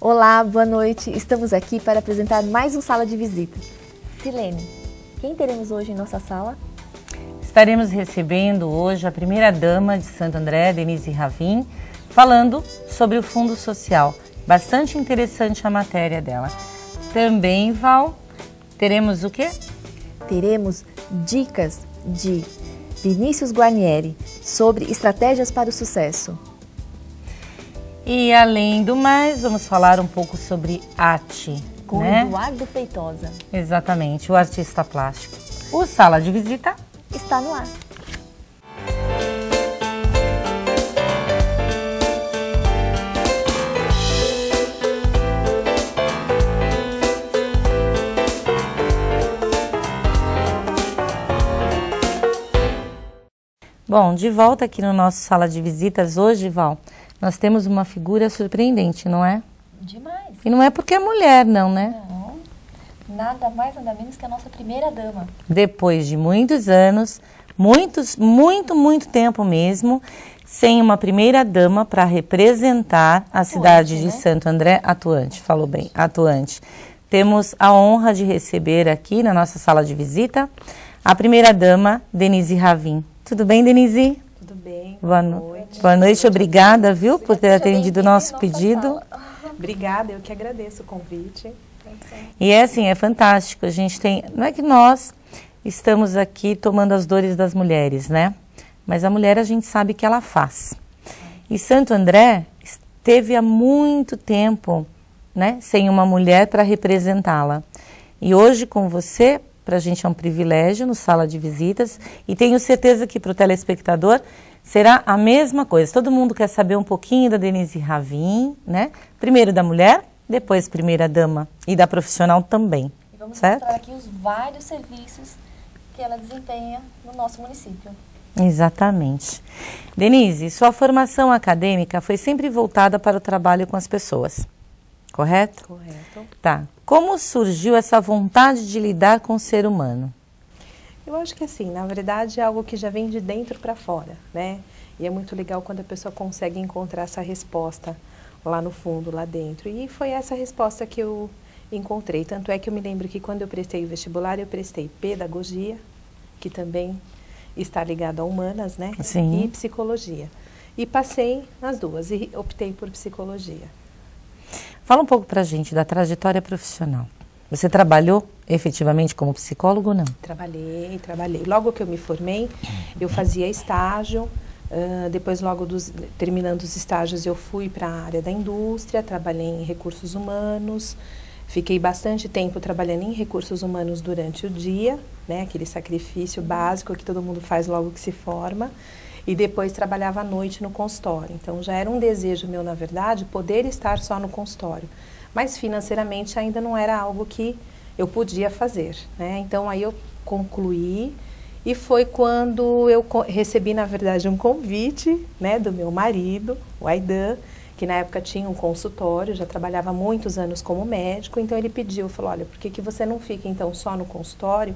Olá, boa noite. Estamos aqui para apresentar mais um Sala de Visita. Silene, quem teremos hoje em nossa sala? Estaremos recebendo hoje a primeira-dama de Santo André, Denise Ravin, falando sobre o Fundo Social. Bastante interessante a matéria dela. Também, Val, teremos o quê? Teremos dicas de Vinícius Guarnieri sobre estratégias para o sucesso. E além do mais, vamos falar um pouco sobre arte, com Eduardo Feitosa. Exatamente, o artista plástico. O Sala de Visita está no ar. Bom, de volta aqui no nosso Sala de Visitas hoje, Val, nós temos uma figura surpreendente, não é? Demais. E não é porque é mulher, não, né? Não, nada mais, nada menos que a nossa primeira-dama. Depois de muitos anos, muito tempo mesmo, sem uma primeira-dama para representar a cidade de Santo André, atuante, falou bem, atuante. Temos a honra de receber aqui na nossa Sala de Visita a primeira-dama, Denise Ravin. Tudo bem, Denise? Tudo bem. Boa noite. Boa noite, obrigada, viu, por ter atendido o nosso pedido. Obrigada, eu que agradeço o convite. E é assim, é fantástico. A gente tem, não é que nós estamos aqui tomando as dores das mulheres, né? Mas a mulher a gente sabe que ela faz. E Santo André esteve há muito tempo, né, sem uma mulher para representá-la. E hoje com você, para a gente é um privilégio no Sala de Visitas e tenho certeza que para o telespectador será a mesma coisa. Todo mundo quer saber um pouquinho da Denise Ravin, né? Primeiro da mulher, depois primeira-dama e da profissional também. E vamos certo? mostrar aqui os vários serviços que ela desempenha no nosso município. Exatamente. Denise, sua formação acadêmica foi sempre voltada para o trabalho com as pessoas, correto? Correto. Tá. Como surgiu essa vontade de lidar com o ser humano? Eu acho que assim, na verdade é algo que já vem de dentro para fora, né? E é muito legal quando a pessoa consegue encontrar essa resposta lá no fundo, lá dentro. E foi essa resposta que eu encontrei. Tanto é que eu me lembro que quando eu prestei o vestibular, eu prestei pedagogia, que também está ligado a humanas, né? Sim. E psicologia. E passei nas duas e optei por psicologia. Fala um pouco pra gente da trajetória profissional. Você trabalhou efetivamente como psicólogo ou não? Trabalhei. Logo que eu me formei, eu fazia estágio. Depois, terminando os estágios, eu fui para a área da indústria, trabalhei em recursos humanos. Fiquei bastante tempo trabalhando em recursos humanos durante o dia, né? Aquele sacrifício básico que todo mundo faz logo que se forma. E depois trabalhava à noite no consultório. Então, já era um desejo meu, na verdade, poder estar só no consultório. Mas, financeiramente, ainda não era algo que eu podia fazer, né? Então, aí eu concluí e foi quando eu recebi, na verdade, um convite, né, do meu marido, o Aidan, que na época tinha um consultório, já trabalhava há muitos anos como médico. Então, ele pediu, falou, olha, por que você não fica, então, só no consultório,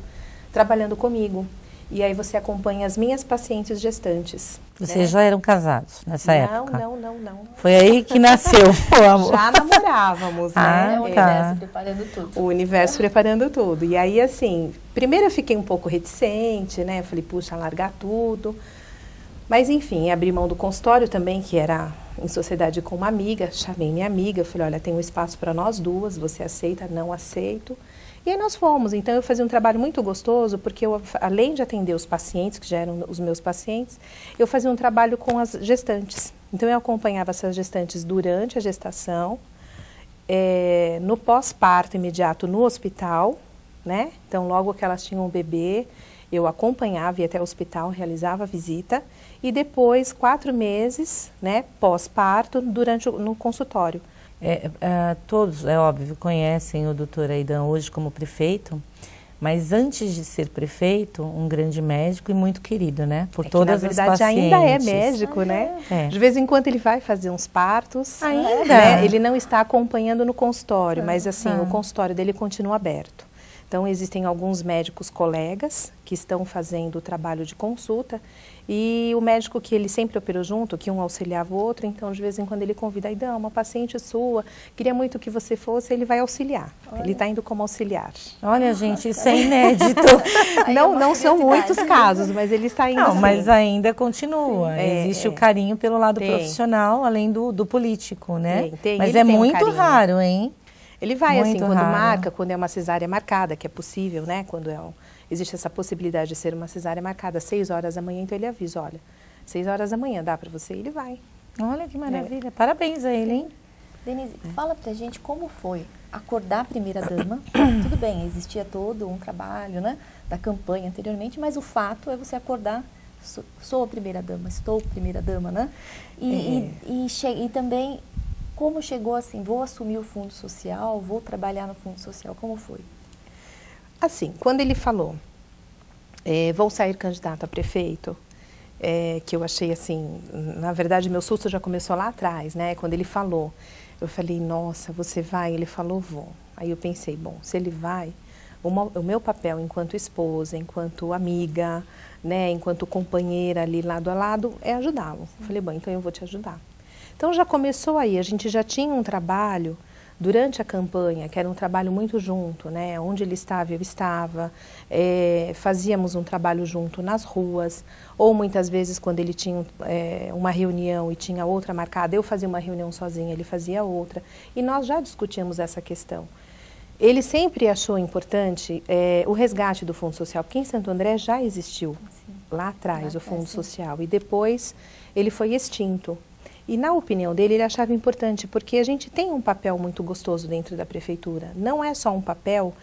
trabalhando comigo? E aí você acompanha as minhas pacientes gestantes. Vocês já eram casados nessa época? Não. Foi aí que nasceu o amor. Já namorávamos, né? O universo preparando tudo. O universo preparando tudo. E aí, assim, primeiro eu fiquei um pouco reticente, né? Falei, puxa, largar tudo. Mas, enfim, abri mão do consultório também, que era em sociedade com uma amiga. Chamei minha amiga, falei, olha, tem um espaço para nós duas, você aceita? Não aceito. E aí nós fomos. Então eu fazia um trabalho muito gostoso, porque eu, além de atender os pacientes, que já eram os meus pacientes, eu fazia um trabalho com as gestantes. Então eu acompanhava essas gestantes durante a gestação, no pós-parto imediato no hospital, né? Então logo que elas tinham um bebê, eu acompanhava, ia até o hospital, realizava a visita, e depois 4 meses, né, pós-parto, no consultório. Todos, é óbvio, conhecem o doutor Aidan hoje como prefeito, mas antes de ser prefeito, um grande médico e muito querido, né? Por todas as pacientes. Na verdade, ainda é médico, né? De vez em quando ele vai fazer uns partos. Ainda? Né? Ele não está acompanhando no consultório, mas assim, o consultório dele continua aberto. Então, existem alguns médicos colegas que estão fazendo o trabalho de consulta e o médico que ele sempre operou junto, que um auxiliava o outro, então, de vez em quando ele convida, Aidã, uma paciente sua, queria muito que você fosse, ele vai auxiliar. Olha. Ele está indo como auxiliar. Olha, gente, isso é inédito. Não são muitos casos, mas ele está indo. Não, assim. Mas ainda continua. Existe o carinho pelo lado profissional, além do político, né? Tem. Mas é muito raro, hein? Ele vai muito assim, quando raro. marca, quando é uma cesárea marcada, que é possível, né? Quando existe essa possibilidade de ser uma cesárea marcada, às 6 horas da manhã, então ele avisa, olha, 6 horas da manhã dá para você, e ele vai. Olha que maravilha. Parabéns a ele, hein? Denise, fala pra gente como foi acordar a primeira-dama. Tudo bem, existia todo um trabalho, né, da campanha anteriormente, mas o fato é você acordar, sou a primeira-dama, estou primeira-dama, né? E também, como chegou assim, vou assumir o Fundo Social, vou trabalhar no Fundo Social, como foi? Assim, quando ele falou, vou sair candidato a prefeito, que eu achei assim, na verdade meu susto já começou lá atrás, né? Quando ele falou, eu falei, nossa, você vai? Ele falou, vou. Aí eu pensei, bom, se ele vai, o meu papel enquanto esposa, enquanto amiga, né, enquanto companheira ali lado a lado, é ajudá-lo. Falei, bom, então eu vou te ajudar. Então já começou aí, a gente já tinha um trabalho durante a campanha, que era um trabalho muito junto, né? Onde ele estava, eu estava, fazíamos um trabalho junto nas ruas, ou muitas vezes quando ele tinha uma reunião e tinha outra marcada, eu fazia uma reunião sozinha, ele fazia outra, e nós já discutimos essa questão. Ele sempre achou importante o resgate do Fundo Social, porque em Santo André já existiu, lá atrás, o Fundo Social, e depois ele foi extinto. E na opinião dele, ele achava importante, porque a gente tem um papel muito gostoso dentro da prefeitura. Não é só um papel,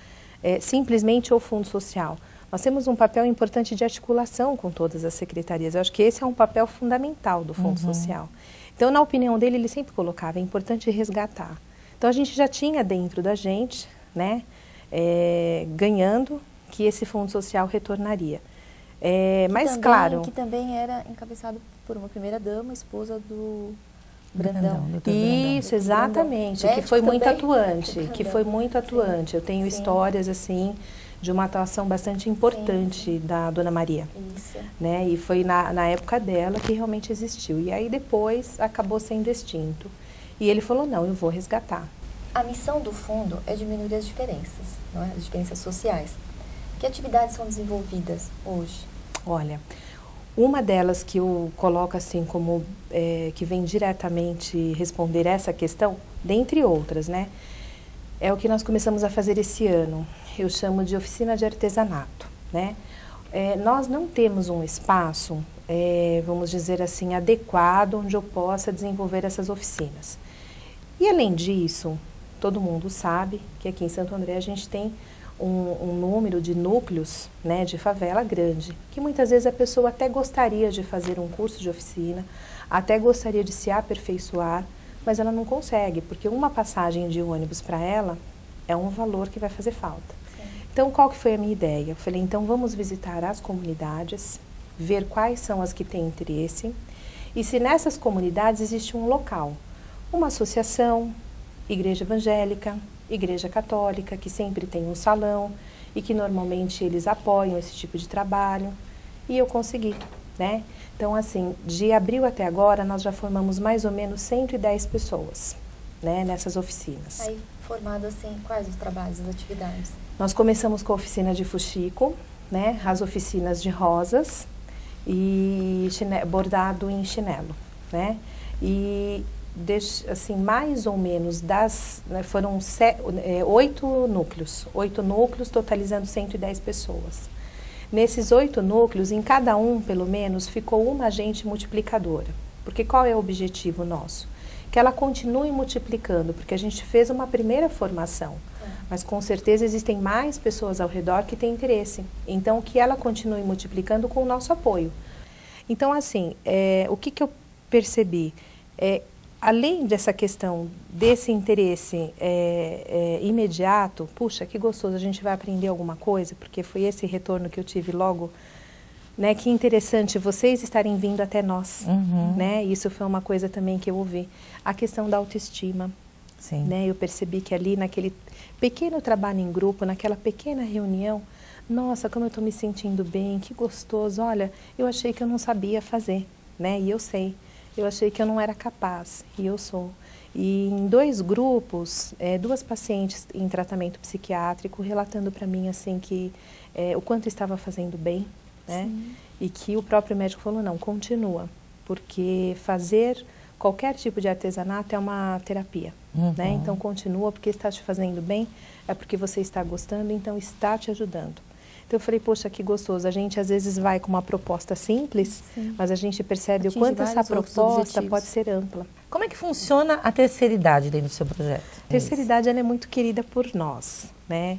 simplesmente o Fundo Social. Nós temos um papel importante de articulação com todas as secretarias. Eu acho que esse é um papel fundamental do Fundo Social. Então, na opinião dele, ele sempre colocava, é importante resgatar. Então, a gente já tinha dentro da gente, né, ganhando que esse Fundo Social retornaria. Mas, também, claro... Que também era encabeçado por uma primeira-dama, esposa do Brandão. Isso, exatamente, Brandão. que foi muito também. atuante, que foi muito atuante. Sim. Eu tenho histórias, assim, de uma atuação bastante importante da Dona Maria. Isso. Né? E foi na época dela que realmente existiu. E aí depois acabou sendo extinto. E ele falou, não, eu vou resgatar. A missão do fundo é diminuir as diferenças, não é? As diferenças sociais. Que atividades são desenvolvidas hoje? Olha, uma delas que eu coloco assim como que vem diretamente responder essa questão, dentre outras, né? É o que nós começamos a fazer esse ano. Eu chamo de oficina de artesanato, né? Nós não temos um espaço, vamos dizer assim, adequado onde eu possa desenvolver essas oficinas. E além disso, todo mundo sabe que aqui em Santo André a gente tem um número de núcleos, né, de favela grande, que muitas vezes a pessoa até gostaria de fazer um curso de oficina, até gostaria de se aperfeiçoar, mas ela não consegue, porque uma passagem de ônibus para ela é um valor que vai fazer falta. Sim. Então, qual que foi a minha ideia? Eu falei, então vamos visitar as comunidades, ver quais são as que têm interesse, e se nessas comunidades existe um local, uma associação, igreja evangélica, igreja católica, que sempre tem um salão e que normalmente eles apoiam esse tipo de trabalho. E eu consegui, né? Então, assim, de abril até agora, nós já formamos mais ou menos 110 pessoas, né, nessas oficinas. Aí, formado assim, quais os trabalhos, as atividades? Nós começamos com a oficina de fuxico, né, as oficinas de rosas e bordado em chinelo, né? E assim, mais ou menos foram 8 núcleos, totalizando 110 pessoas. Nesses 8 núcleos, em cada um, pelo menos, ficou uma agente multiplicadora. Porque qual é o objetivo nosso? Que ela continue multiplicando, porque a gente fez uma primeira formação, mas com certeza existem mais pessoas ao redor que têm interesse. Então, que ela continue multiplicando com o nosso apoio. Então, assim, o que eu percebi? Além dessa questão desse interesse imediato, puxa, que gostoso, a gente vai aprender alguma coisa, porque foi esse retorno que eu tive logo, né? Que interessante vocês estarem vindo até nós, né? Isso foi uma coisa também que eu ouvi. A questão da autoestima, Sim. né? Eu percebi que ali naquele pequeno trabalho em grupo, naquela pequena reunião, nossa, como eu estou me sentindo bem, que gostoso. Olha, eu achei que eu não sabia fazer, né? E eu sei. Eu achei que eu não era capaz, e eu sou. E em 2 grupos, 2 pacientes em tratamento psiquiátrico relatando para mim assim que o quanto estava fazendo bem, né? Sim. E que o próprio médico falou, não, continua, porque fazer qualquer tipo de artesanato é uma terapia, né? Então continua, porque está te fazendo bem, é porque você está gostando, então está te ajudando. Então eu falei, poxa, que gostoso. A gente às vezes vai com uma proposta simples, Sim. mas a gente percebe Atinge o quanto essa vários outros proposta objetivos. pode ser ampla. Como é que funciona a terceira idade dentro do seu projeto? A terceira idade ela é muito querida por nós, né?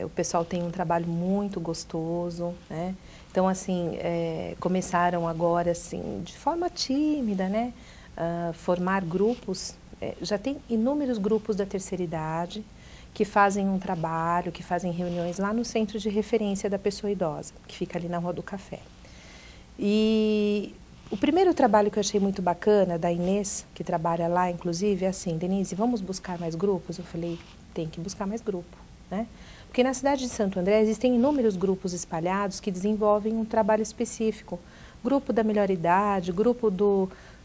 O pessoal tem um trabalho muito gostoso, né? Então, assim, começaram agora, assim, de forma tímida, né? Formar grupos. Já tem inúmeros grupos da terceira idade que fazem um trabalho, que fazem reuniões lá no centro de referência da pessoa idosa, que fica ali na Rua do Café. E o primeiro trabalho que eu achei muito bacana, da Inês, que trabalha lá, inclusive, é assim, Denise, vamos buscar mais grupos? Eu falei, tem que buscar mais grupo, né? Porque na cidade de Santo André existem inúmeros grupos espalhados que desenvolvem um trabalho específico. Grupo da melhor idade, grupo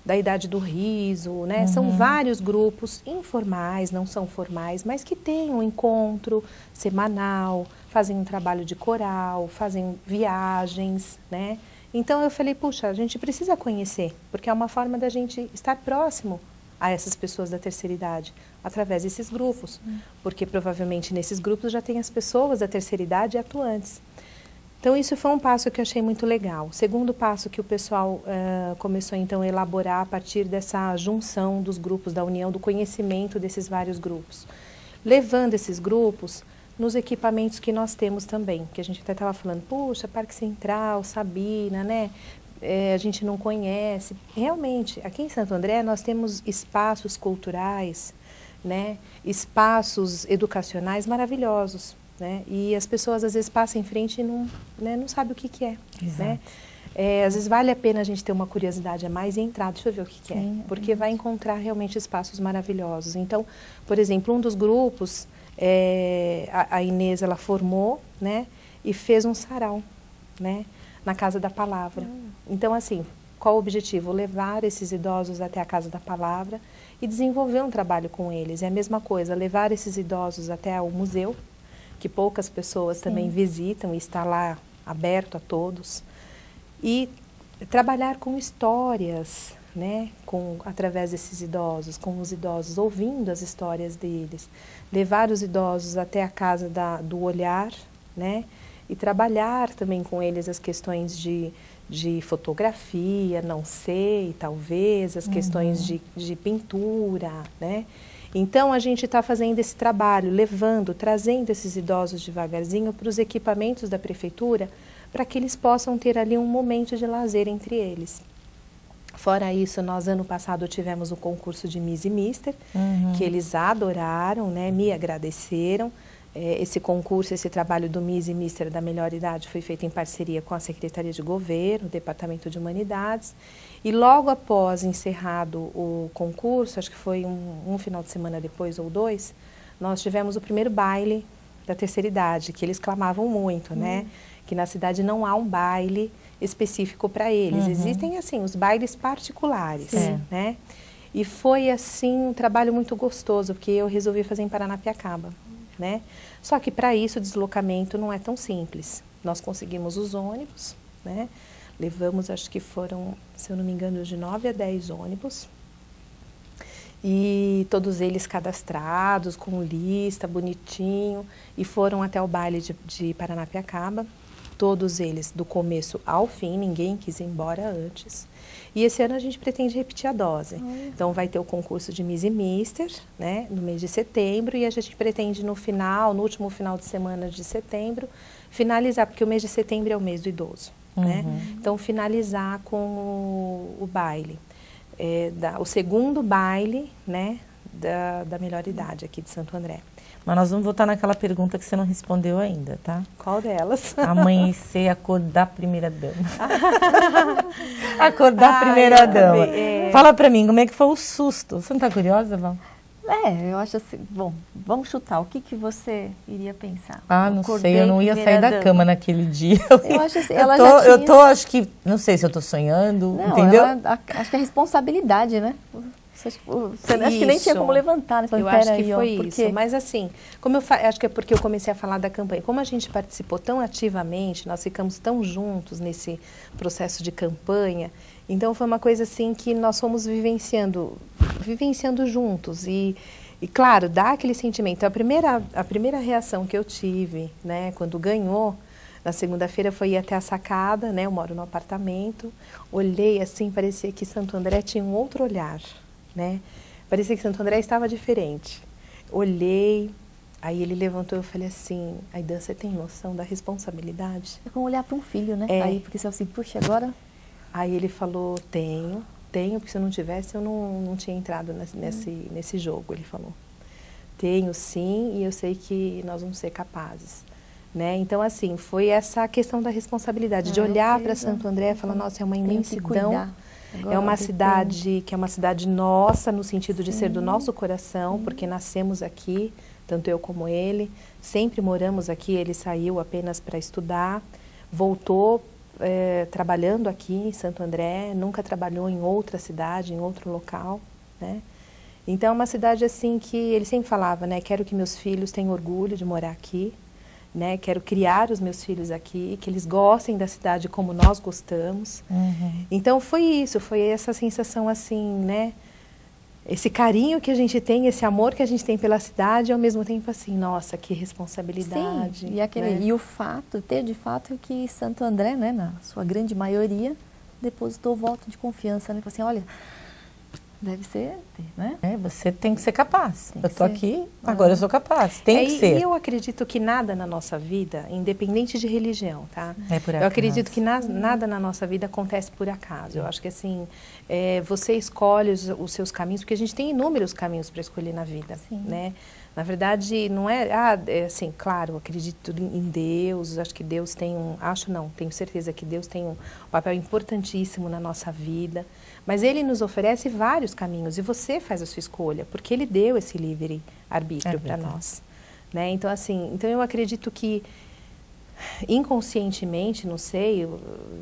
da idade do riso, né? São vários grupos informais, não são formais, mas que têm um encontro semanal, fazem um trabalho de coral, fazem viagens, né? Então eu falei, puxa, a gente precisa conhecer, porque é uma forma da gente estar próximo a essas pessoas da terceira idade, através desses grupos, porque provavelmente nesses grupos já tem as pessoas da terceira idade atuantes. Então isso foi um passo que eu achei muito legal. O segundo passo que o pessoal começou então a elaborar a partir dessa junção dos grupos, da união, do conhecimento desses vários grupos. Levando esses grupos nos equipamentos que nós temos também, que a gente até estava falando, puxa, Parque Central, Sabina, né? A gente não conhece. Realmente, aqui em Santo André nós temos espaços culturais, né? Espaços educacionais maravilhosos, né? E as pessoas às vezes passam em frente e não sabem o que é, né? Às vezes vale a pena a gente ter uma curiosidade a mais e entrar, deixa eu ver o que é, porque vai encontrar realmente espaços maravilhosos. Então, por exemplo, um dos grupos, a Inês, ela formou, né? E fez um sarau, né? Na Casa da Palavra. Então, assim, qual o objetivo? Levar esses idosos até a Casa da Palavra e desenvolver um trabalho com eles. É a mesma coisa, levar esses idosos até o museu, que poucas pessoas também visitam e está lá aberto a todos. E trabalhar com histórias, né? Através desses idosos, com os idosos, ouvindo as histórias deles. Levar os idosos até a Casa do Olhar, né? E trabalhar também com eles as questões de fotografia, não sei, talvez, as questões de pintura, né? Então, a gente está fazendo esse trabalho, trazendo esses idosos devagarzinho para os equipamentos da prefeitura, para que eles possam ter ali um momento de lazer entre eles. Fora isso, nós ano passado tivemos o concurso de Miss e Mister, que eles adoraram, né? Me agradeceram. Esse concurso, esse trabalho do Miss e Mister da melhor idade foi feito em parceria com a Secretaria de Governo, o Departamento de Humanidades. E logo após encerrado o concurso, acho que foi um final de semana depois ou 2, nós tivemos o primeiro baile da terceira idade, que eles clamavam muito, né? Que na cidade não há um baile específico para eles. Existem, assim, os bailes particulares, né? E foi, assim, um trabalho muito gostoso, porque eu resolvi fazer em Paranapiacaba, né? Só que para isso o deslocamento não é tão simples. Nós conseguimos os ônibus, né? Levamos, acho que foram, se eu não me engano, de 9 a 10 ônibus. E todos eles cadastrados, com lista, bonitinho. E foram até o baile de Paranapiacaba. Todos eles do começo ao fim, ninguém quis ir embora antes. E esse ano a gente pretende repetir a dose. Então vai ter o concurso de Miss e Mister, né, no mês de setembro, e a gente pretende no último final de semana de setembro, finalizar, porque o mês de setembro é o mês do idoso, né? Então finalizar com o baile, o segundo baile, né, da melhor idade aqui de Santo André. Mas nós vamos voltar naquela pergunta que você não respondeu ainda, tá? Qual delas? Amanhecer, acordar a primeira dama. Acordar a primeira dama. Fala pra mim, como é que foi o susto? Você não tá curiosa, Val? Eu acho assim, bom, vamos chutar, o que você iria pensar? Ah, não sei, eu não ia sair da cama naquele dia. Eu acho assim, ela já tinha... Eu tô, acho que, não sei se eu tô sonhando, não, entendeu? Acho que é responsabilidade, né? Você acho que nem tinha como levantar, né? Eu acho que foi isso, mas assim, como acho que é porque eu comecei a falar da campanha, como a gente participou tão ativamente, nós ficamos tão juntos nesse processo de campanha, então foi uma coisa assim que nós fomos vivenciando juntos e claro, dá aquele sentimento. A primeira reação que eu tive, né, quando ganhou, na segunda-feira foi ir até a sacada, né, eu moro no apartamento, olhei assim, parecia que Santo André tinha um outro olhar, né, parecia que Santo André estava diferente. Olhei, aí ele levantou e eu falei assim, Aidan, você tem noção da responsabilidade? É como olhar para um filho, né? Aí, porque você assim, puxa, agora... Aí ele falou, tenho, porque se eu não tivesse eu não tinha entrado nesse jogo, ele falou. Tenho sim, e eu sei que nós vamos ser capazes. Né? Então, assim, foi essa questão da responsabilidade, de olhar para Santo André e falar, nossa, é uma imensidão, é uma cidade que é uma cidade nossa, no sentido de ser do nosso coração, porque nascemos aqui, tanto eu como ele, sempre moramos aqui, ele saiu apenas para estudar, voltou trabalhando aqui em Santo André, nunca trabalhou em outra cidade, em outro local, né? Então, é uma cidade assim que ele sempre falava, né? Quero que meus filhos tenham orgulho de morar aqui, né? Quero criar os meus filhos aqui, que eles gostem da cidade como nós gostamos. Então, foi isso, foi essa sensação assim, né? Esse carinho que a gente tem, esse amor que a gente tem pela cidade, ao mesmo tempo assim, nossa, que responsabilidade. Sim, e o fato, de fato, é que Santo André, né, na sua grande maioria, depositou voto de confiança, né? Assim, olha, deve ser, né? Você tem que ser capaz. Eu tô aqui, agora eu sou capaz. Tem que ser. E eu acredito que nada na nossa vida, independente de religião, tá? É por acaso. Eu acredito que nada na nossa vida acontece por acaso. Eu acho que assim, você escolhe os seus caminhos, porque a gente tem inúmeros caminhos para escolher na vida, né? Na verdade, não é assim, claro, eu acredito em Deus, acho que Deus tem tenho certeza que Deus tem um papel importantíssimo na nossa vida, mas Ele nos oferece vários caminhos e você faz a sua escolha, porque Ele deu esse livre arbítrio para nós, né? Então, assim, eu acredito que inconscientemente, não sei,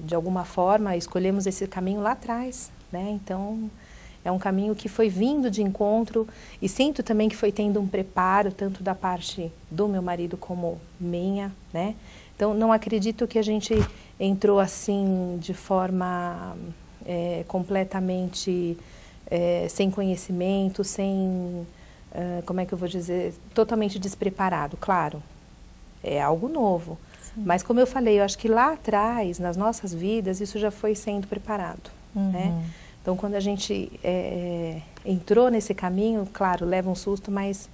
de alguma forma, escolhemos esse caminho lá atrás, né? Então, é um caminho que foi vindo de encontro e sinto também que foi tendo um preparo, tanto da parte do meu marido como minha, né? Então, não acredito que a gente entrou assim de forma completamente sem conhecimento, como é que eu vou dizer, totalmente despreparado, claro. É algo novo. Sim. Mas como eu falei, eu acho que lá atrás, nas nossas vidas, isso já foi sendo preparado, né? Então, quando a gente entrou nesse caminho, claro, leva um susto, mas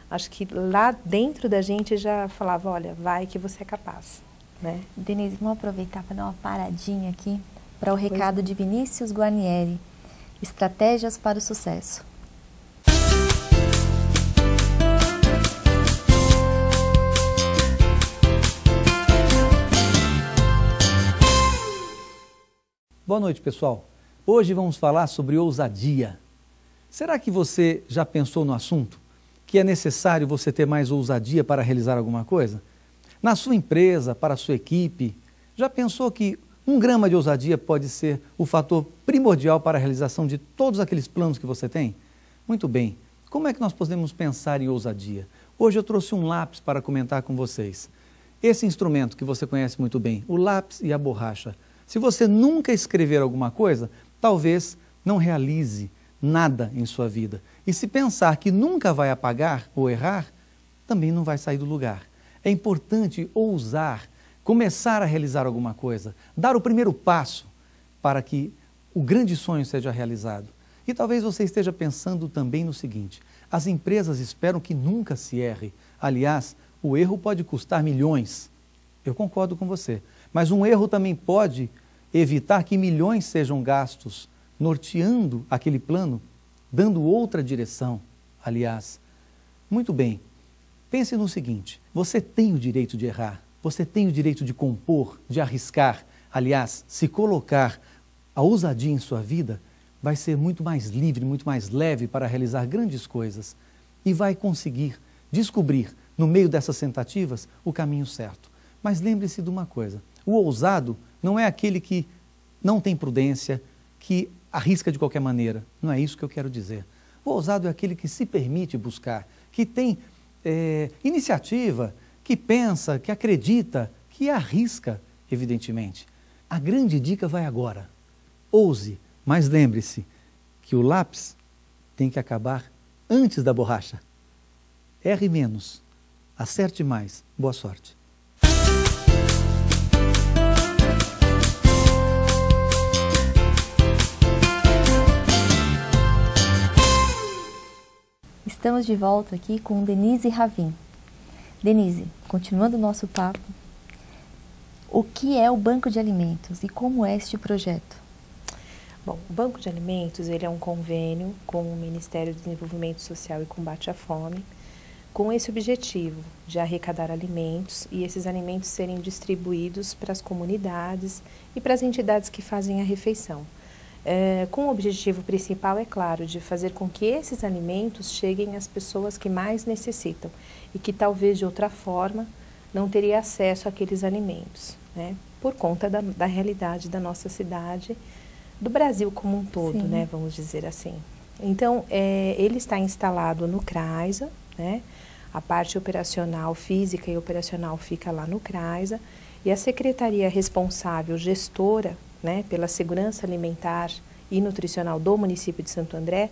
acho que lá dentro da gente já falava, olha, vai que você é capaz, né? Denise, vamos aproveitar para dar uma paradinha aqui para o recado de Vinícius Guarnieri, Estratégias para o Sucesso. Boa noite, pessoal. Hoje vamos falar sobre ousadia. Será que você já pensou no assunto? Que é necessário você ter mais ousadia para realizar alguma coisa? Na sua empresa, para a sua equipe, já pensou que 1 grama de ousadia pode ser o fator primordial para a realização de todos aqueles planos que você tem? Muito bem. Como é que nós podemos pensar em ousadia? Hoje eu trouxe um lápis para comentar com vocês. Esse instrumento que você conhece muito bem, o lápis e a borracha. Se você nunca escrever alguma coisa, talvez não realize nada em sua vida. E se pensar que nunca vai apagar ou errar, também não vai sair do lugar. É importante ousar, começar a realizar alguma coisa, dar o primeiro passo para que o grande sonho seja realizado. E talvez você esteja pensando também no seguinte, as empresas esperam que nunca se erre. Aliás, o erro pode custar milhões. Eu concordo com você. Mas um erro também pode evitar que milhões sejam gastos norteando aquele plano, dando outra direção. Aliás, muito bem, pense no seguinte, você tem o direito de errar, você tem o direito de compor, de arriscar. Aliás, se colocar a ousadia em sua vida, vai ser muito mais livre, muito mais leve para realizar grandes coisas. e vai conseguir descobrir, no meio dessas tentativas, o caminho certo. Mas lembre-se de uma coisa, o ousado não é aquele que não tem prudência, que arrisca de qualquer maneira. Não é isso que eu quero dizer. O ousado é aquele que se permite buscar, que tem iniciativa, que pensa, que acredita, que arrisca, evidentemente. A grande dica vai agora. Ouse, mas lembre-se que o lápis tem que acabar antes da borracha. Erre menos, acerte mais. Boa sorte. Estamos de volta aqui com Denise Ravin. Denise, continuando o nosso papo, o que é o Banco de Alimentos e como é este projeto? Bom, o Banco de Alimentos ele é um convênio com o Ministério do Desenvolvimento Social e Combate à Fome, com esse objetivo de arrecadar alimentos e esses alimentos serem distribuídos para as comunidades e para as entidades que fazem a refeição. Com o objetivo principal, é claro, de fazer com que esses alimentos cheguem às pessoas que mais necessitam e que talvez de outra forma não teria acesso àqueles alimentos, né? Por conta da realidade da nossa cidade, do Brasil como um todo, né? Vamos dizer assim. Então, ele está instalado no CRAISA, né? A parte operacional, física e operacional fica lá no CRAISA e a secretaria responsável, gestora, né, pela segurança alimentar e nutricional do município de Santo André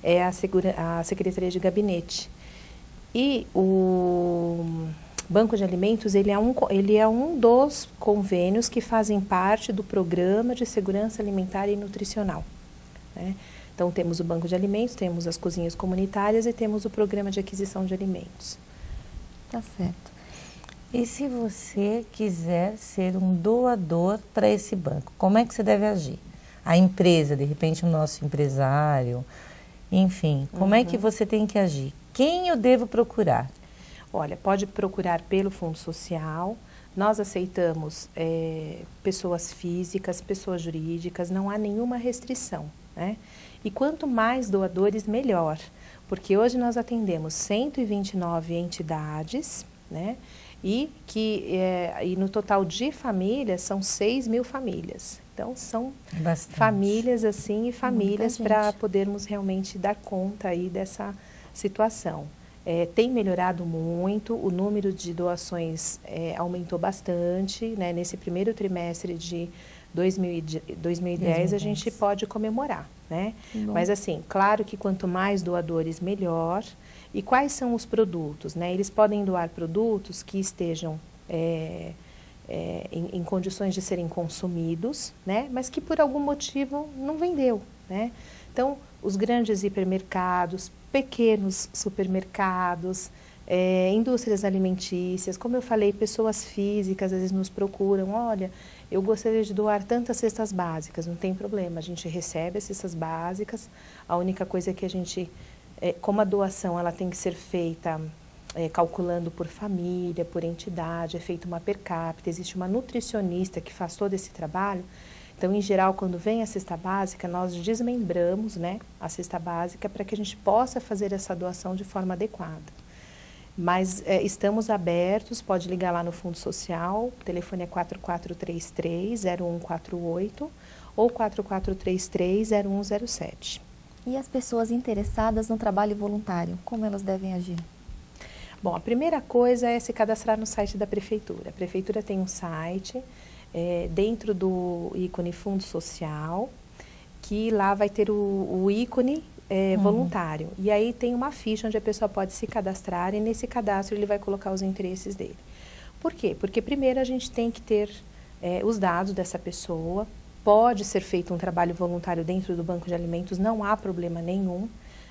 é a Secretaria de Gabinete. E o Banco de Alimentos ele é um dos convênios que fazem parte do Programa de Segurança Alimentar e Nutricional, né? Então, temos o Banco de Alimentos, temos as cozinhas comunitárias e temos o Programa de Aquisição de Alimentos. Tá certo. E se você quiser ser um doador para esse banco, como é que você deve agir? A empresa, de repente o nosso empresário, enfim, como é que você tem que agir? Quem eu devo procurar? Olha, pode procurar pelo Fundo Social. Nós aceitamos pessoas físicas, pessoas jurídicas, não há nenhuma restrição, né? E quanto mais doadores, melhor, porque hoje nós atendemos 129 entidades, né? E no total de famílias são 6.000 famílias. Então, são famílias assim e famílias para podermos realmente dar conta aí dessa situação. Tem melhorado muito, o número de doações aumentou bastante, né? Nesse primeiro trimestre de 2010 a gente pode comemorar, né? Mas assim, claro que quanto mais doadores, melhor. E quais são os produtos, né? Eles podem doar produtos que estejam em condições de serem consumidos, né? Mas que por algum motivo não vendeu, né? Então, os grandes hipermercados, pequenos supermercados, indústrias alimentícias, como eu falei, pessoas físicas às vezes nos procuram, olha, eu gostaria de doar tantas cestas básicas, não tem problema, a gente recebe as cestas básicas, a única coisa é que a gente, como a doação ela tem que ser feita calculando por família, por entidade, é feita uma per capita, existe uma nutricionista que faz todo esse trabalho. Então, em geral, quando vem a cesta básica, nós desmembramos, né, a cesta básica para que a gente possa fazer essa doação de forma adequada. Mas estamos abertos, pode ligar lá no Fundo Social, o telefone é 4433-0148 ou 4433-0107. E as pessoas interessadas no trabalho voluntário, como elas devem agir? Bom, a primeira coisa é se cadastrar no site da Prefeitura. A Prefeitura tem um site dentro do ícone Fundo Social, que lá vai ter o ícone voluntário. E aí tem uma ficha onde a pessoa pode se cadastrar e nesse cadastro ele vai colocar os interesses dele. Por quê? Porque primeiro a gente tem que ter os dados dessa pessoa. Pode ser feito um trabalho voluntário dentro do Banco de Alimentos, não há problema nenhum,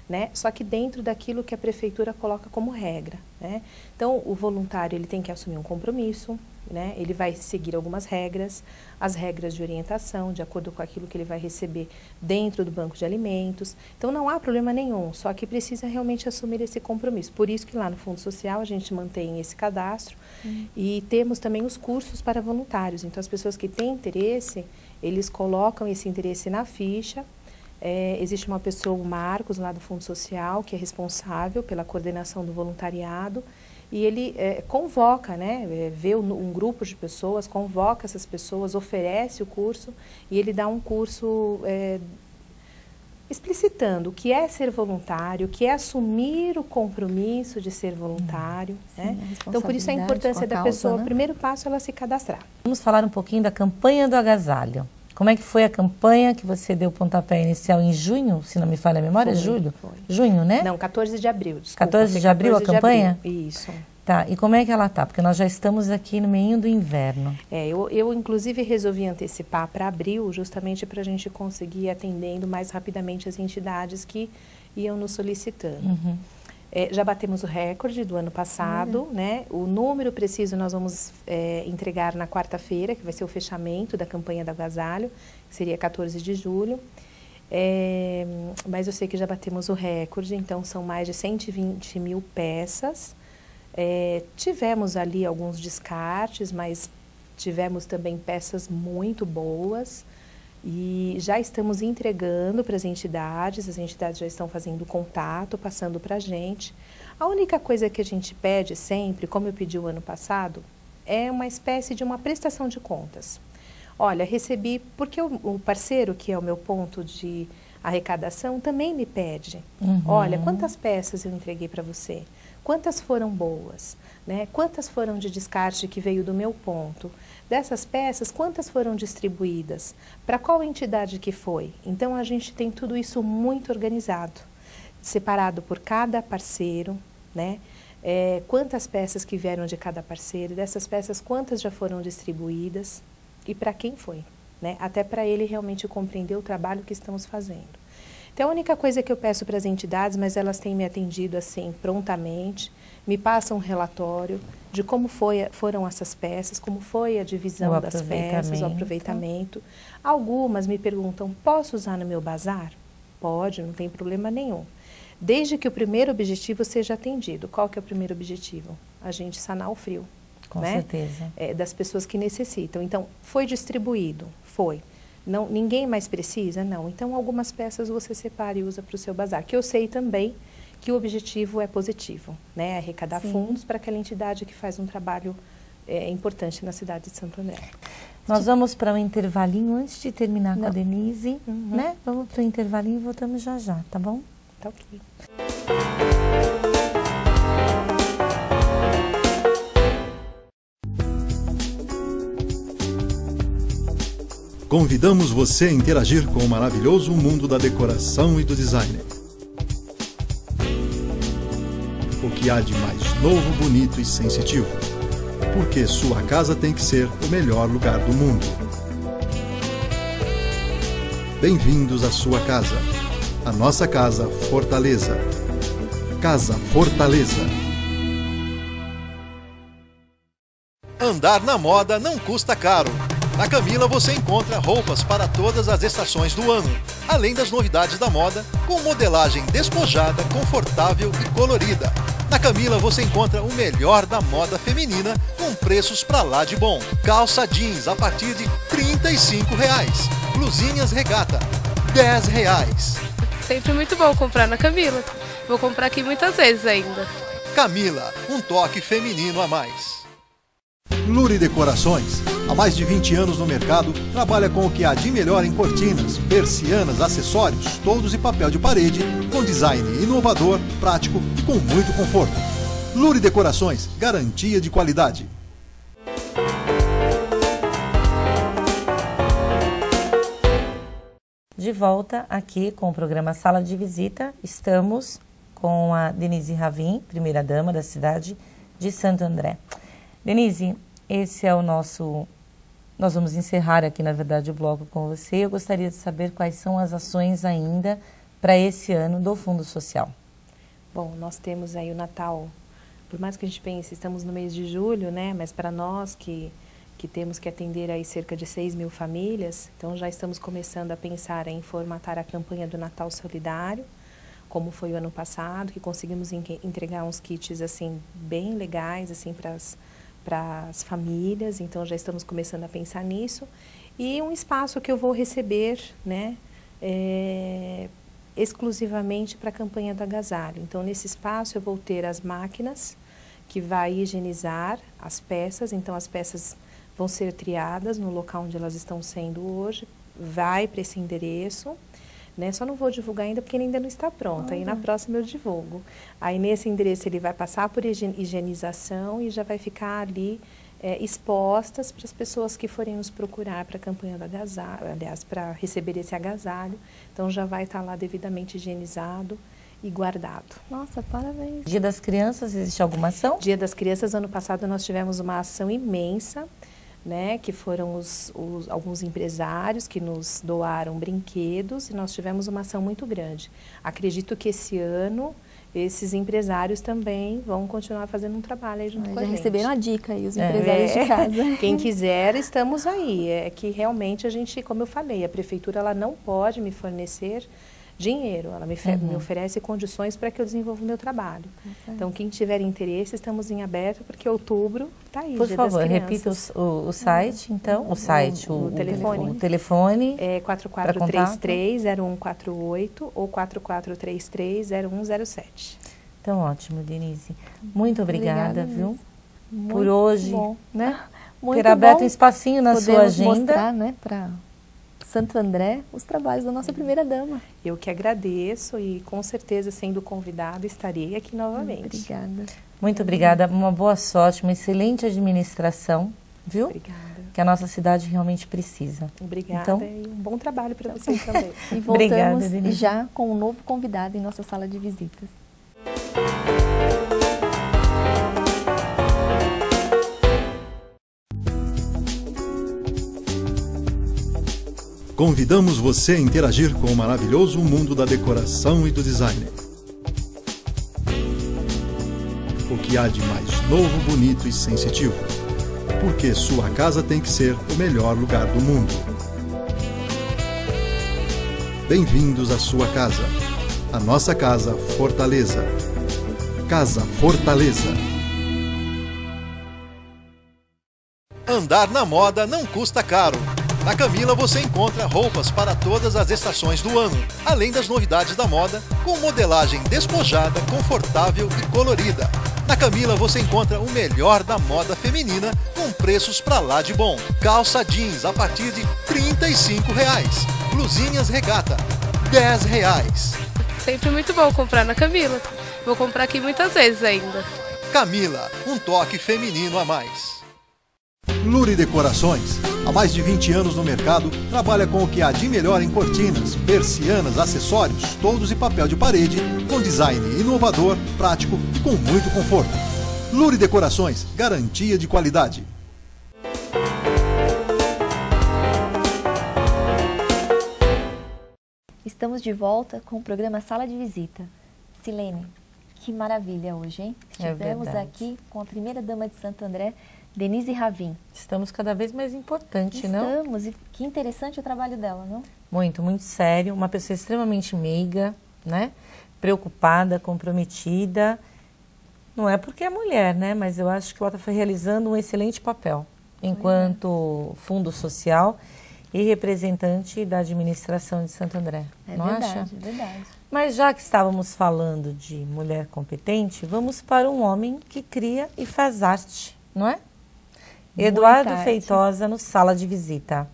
né? Só que dentro daquilo que a Prefeitura coloca como regra, né? Então, o voluntário ele tem que assumir um compromisso, né? Ele vai seguir algumas regras, as regras de orientação, de acordo com aquilo que ele vai receber dentro do Banco de Alimentos. Então, não há problema nenhum, só que precisa realmente assumir esse compromisso. Por isso que lá no Fundo Social a gente mantém esse cadastro e temos também os cursos para voluntários. Então, as pessoas que têm interesse, eles colocam esse interesse na ficha Existe uma pessoa, o Marcos, lá do Fundo Social, que é responsável pela coordenação do voluntariado, e ele convoca, né, vê um grupo de pessoas, convoca essas pessoas, oferece o curso, e ele dá um curso explicitando o que é ser voluntário, o que é assumir o compromisso de ser voluntário. Sim, né? Então, por isso a importância da pessoa, o primeiro passo é ela se cadastrar. Vamos falar um pouquinho da campanha do agasalho. Como é que foi a campanha que você deu o pontapé inicial em junho, se não me falha a memória? Julho? Foi. Junho, né? Não, 14 de abril, desculpa. 14 de abril a campanha? Isso. Tá, e como é que ela tá? Porque nós já estamos aqui no meio do inverno. Eu inclusive resolvi antecipar para abril, justamente para a gente conseguir ir atendendo mais rapidamente as entidades que iam nos solicitando. Uhum. Já batemos o recorde do ano passado, né? O número preciso nós vamos entregar na quarta-feira, que vai ser o fechamento da campanha do agasalho, que seria 14 de julho. Mas eu sei que já batemos o recorde, então são mais de 120 mil peças. Tivemos ali alguns descartes, mas tivemos também peças muito boas e já estamos entregando para as entidades já estão fazendo contato, passando para a gente. A única coisa que a gente pede sempre, como eu pedi o ano passado, é uma espécie de uma prestação de contas. Olha, recebi, porque o parceiro, que é o meu ponto de arrecadação, também me pede. Uhum. Olha, quantas peças eu entreguei para você? Quantas foram boas? Né? Quantas foram de descarte que veio do meu ponto? Dessas peças, quantas foram distribuídas? Para qual entidade que foi? Então, a gente tem tudo isso muito organizado, separado por cada parceiro, né? Quantas peças que vieram de cada parceiro, dessas peças, quantas já foram distribuídas e para quem foi, né? Até para ele realmente compreender o trabalho que estamos fazendo. Então, a única coisa que eu peço para as entidades, mas elas têm me atendido assim prontamente, me passam um relatório de como foram essas peças, como foi a divisão das peças, o aproveitamento. Algumas me perguntam, posso usar no meu bazar? Pode, não tem problema nenhum. Desde que o primeiro objetivo seja atendido. Qual que é o primeiro objetivo? A gente sanar o frio. Com né? certeza. Das pessoas que necessitam. Então, foi distribuído? Foi. Não, ninguém mais precisa? Não. Então, algumas peças você separa e usa para o seu bazar. Que eu sei também que o objetivo é positivo, né? Arrecadar fundos para aquela entidade que faz um trabalho importante na cidade de Santo André. Nós vamos para um intervalinho antes de terminar com a Denise, né? Vamos para o intervalinho e voltamos já já, tá bom? Tá ok. Convidamos você a interagir com o maravilhoso mundo da decoração e do design. O que há de mais novo, bonito e sensitivo. Porque sua casa tem que ser o melhor lugar do mundo. Bem-vindos à sua casa. A nossa casa Fortaleza. Casa Fortaleza. Andar na moda não custa caro. Na Camila você encontra roupas para todas as estações do ano, além das novidades da moda, com modelagem despojada, confortável e colorida. Na Camila você encontra o melhor da moda feminina com preços pra lá de bom. Calça jeans a partir de R$ 35,00. Blusinhas regata, R$ 10,00. Sempre muito bom comprar na Camila. Vou comprar aqui muitas vezes ainda. Camila, um toque feminino a mais. Luri Decorações, há mais de 20 anos no mercado, trabalha com o que há de melhor em cortinas, persianas, acessórios, toldos e papel de parede, com design inovador, prático e com muito conforto. Luri Decorações, garantia de qualidade. De volta aqui com o programa Sala de Visita, estamos com a Denise Ravin, primeira-dama da cidade de Santo André. Denise, esse é o nosso... Nós vamos encerrar aqui, na verdade, o bloco com você. Eu gostaria de saber quais são as ações ainda para esse ano do Fundo Social. Bom, nós temos aí o Natal, por mais que a gente pense, estamos no mês de julho, né? Mas para nós que temos que atender aí cerca de 6.000 famílias, então já estamos começando a pensar em formatar a campanha do Natal Solidário, como foi o ano passado, que conseguimos entregar uns kits assim bem legais assim para as famílias, então já estamos começando a pensar nisso. E um espaço que eu vou receber, né, exclusivamente para a campanha do agasalho. Então, nesse espaço eu vou ter as máquinas que vai higienizar as peças. Então, as peças vão ser triadas no local onde elas estão sendo hoje, vai para esse endereço, né? Só não vou divulgar ainda porque ele ainda não está pronto, aí na próxima eu divulgo. Aí nesse endereço ele vai passar por higienização e já vai ficar ali expostas para as pessoas que forem nos procurar para a campanha do agasalho, aliás, para receber esse agasalho. Então já vai estar lá devidamente higienizado e guardado. Nossa, parabéns. Dia das Crianças, existe alguma ação? Dia das Crianças, ano passado nós tivemos uma ação imensa, né, que foram alguns empresários que nos doaram brinquedos e nós tivemos uma ação muito grande. Acredito que esse ano esses empresários também vão continuar fazendo um trabalho aí junto com a gente. Já receberam a dica aí, os empresários de casa. Quem quiser, estamos aí. É que realmente a gente, como eu falei, a prefeitura ela não pode me fornecer dinheiro, ela me oferece condições para que eu desenvolva o meu trabalho. Então, quem tiver interesse, estamos em aberto, porque outubro está aí. Por favor, repita o site, então, o telefone. O telefone. É 4433-0148 ou 4433-0107. Então, ótimo, Denise. Muito obrigada, viu? Muito por hoje, bom. né? Muito ter aberto bom. um espacinho na sua agenda. Mostrar, né, para Santo André, os trabalhos da nossa primeira-dama. Eu que agradeço e com certeza, sendo convidada, estarei aqui novamente. Obrigada. Muito obrigada, uma boa sorte, uma excelente administração, viu? Obrigada. Que a nossa cidade realmente precisa. Obrigada então, e um bom trabalho para vocês também. E voltamos obrigada, já com um novo convidado em nossa sala de visitas. Convidamos você a interagir com o maravilhoso mundo da decoração e do design. O que há de mais novo, bonito e sensitivo. Porque sua casa tem que ser o melhor lugar do mundo. Bem-vindos à sua casa. A nossa casa Fortaleza. Casa Fortaleza. Andar na moda não custa caro. Na Camila você encontra roupas para todas as estações do ano, além das novidades da moda, com modelagem despojada, confortável e colorida. Na Camila você encontra o melhor da moda feminina com preços pra lá de bom. Calça jeans a partir de R$35. Blusinhas regata, R$10. Sempre muito bom comprar na Camila. Vou comprar aqui muitas vezes ainda. Camila, um toque feminino a mais. Luri Decorações, há mais de 20 anos no mercado, trabalha com o que há de melhor em cortinas, persianas, acessórios, toldos e papel de parede, com design inovador, prático e com muito conforto. Luri Decorações, garantia de qualidade. Estamos de volta com o programa Sala de Visita. Silene, que maravilha hoje, hein? Estivemos aqui com a primeira-dama de Santo André, Denise Ravin. Estamos cada vez mais importante, não? Estamos, e que interessante o trabalho dela, não? Muito, muito sério. Uma pessoa extremamente meiga, né? Preocupada, comprometida. Não é porque é mulher, né? Mas eu acho que ela está realizando um excelente papel enquanto fundo social e representante da administração de Santo André. É não verdade, acha? É verdade. Mas já que estávamos falando de mulher competente, vamos para um homem que cria e faz arte, não é? Eduardo Feitosa no Sala de Visita.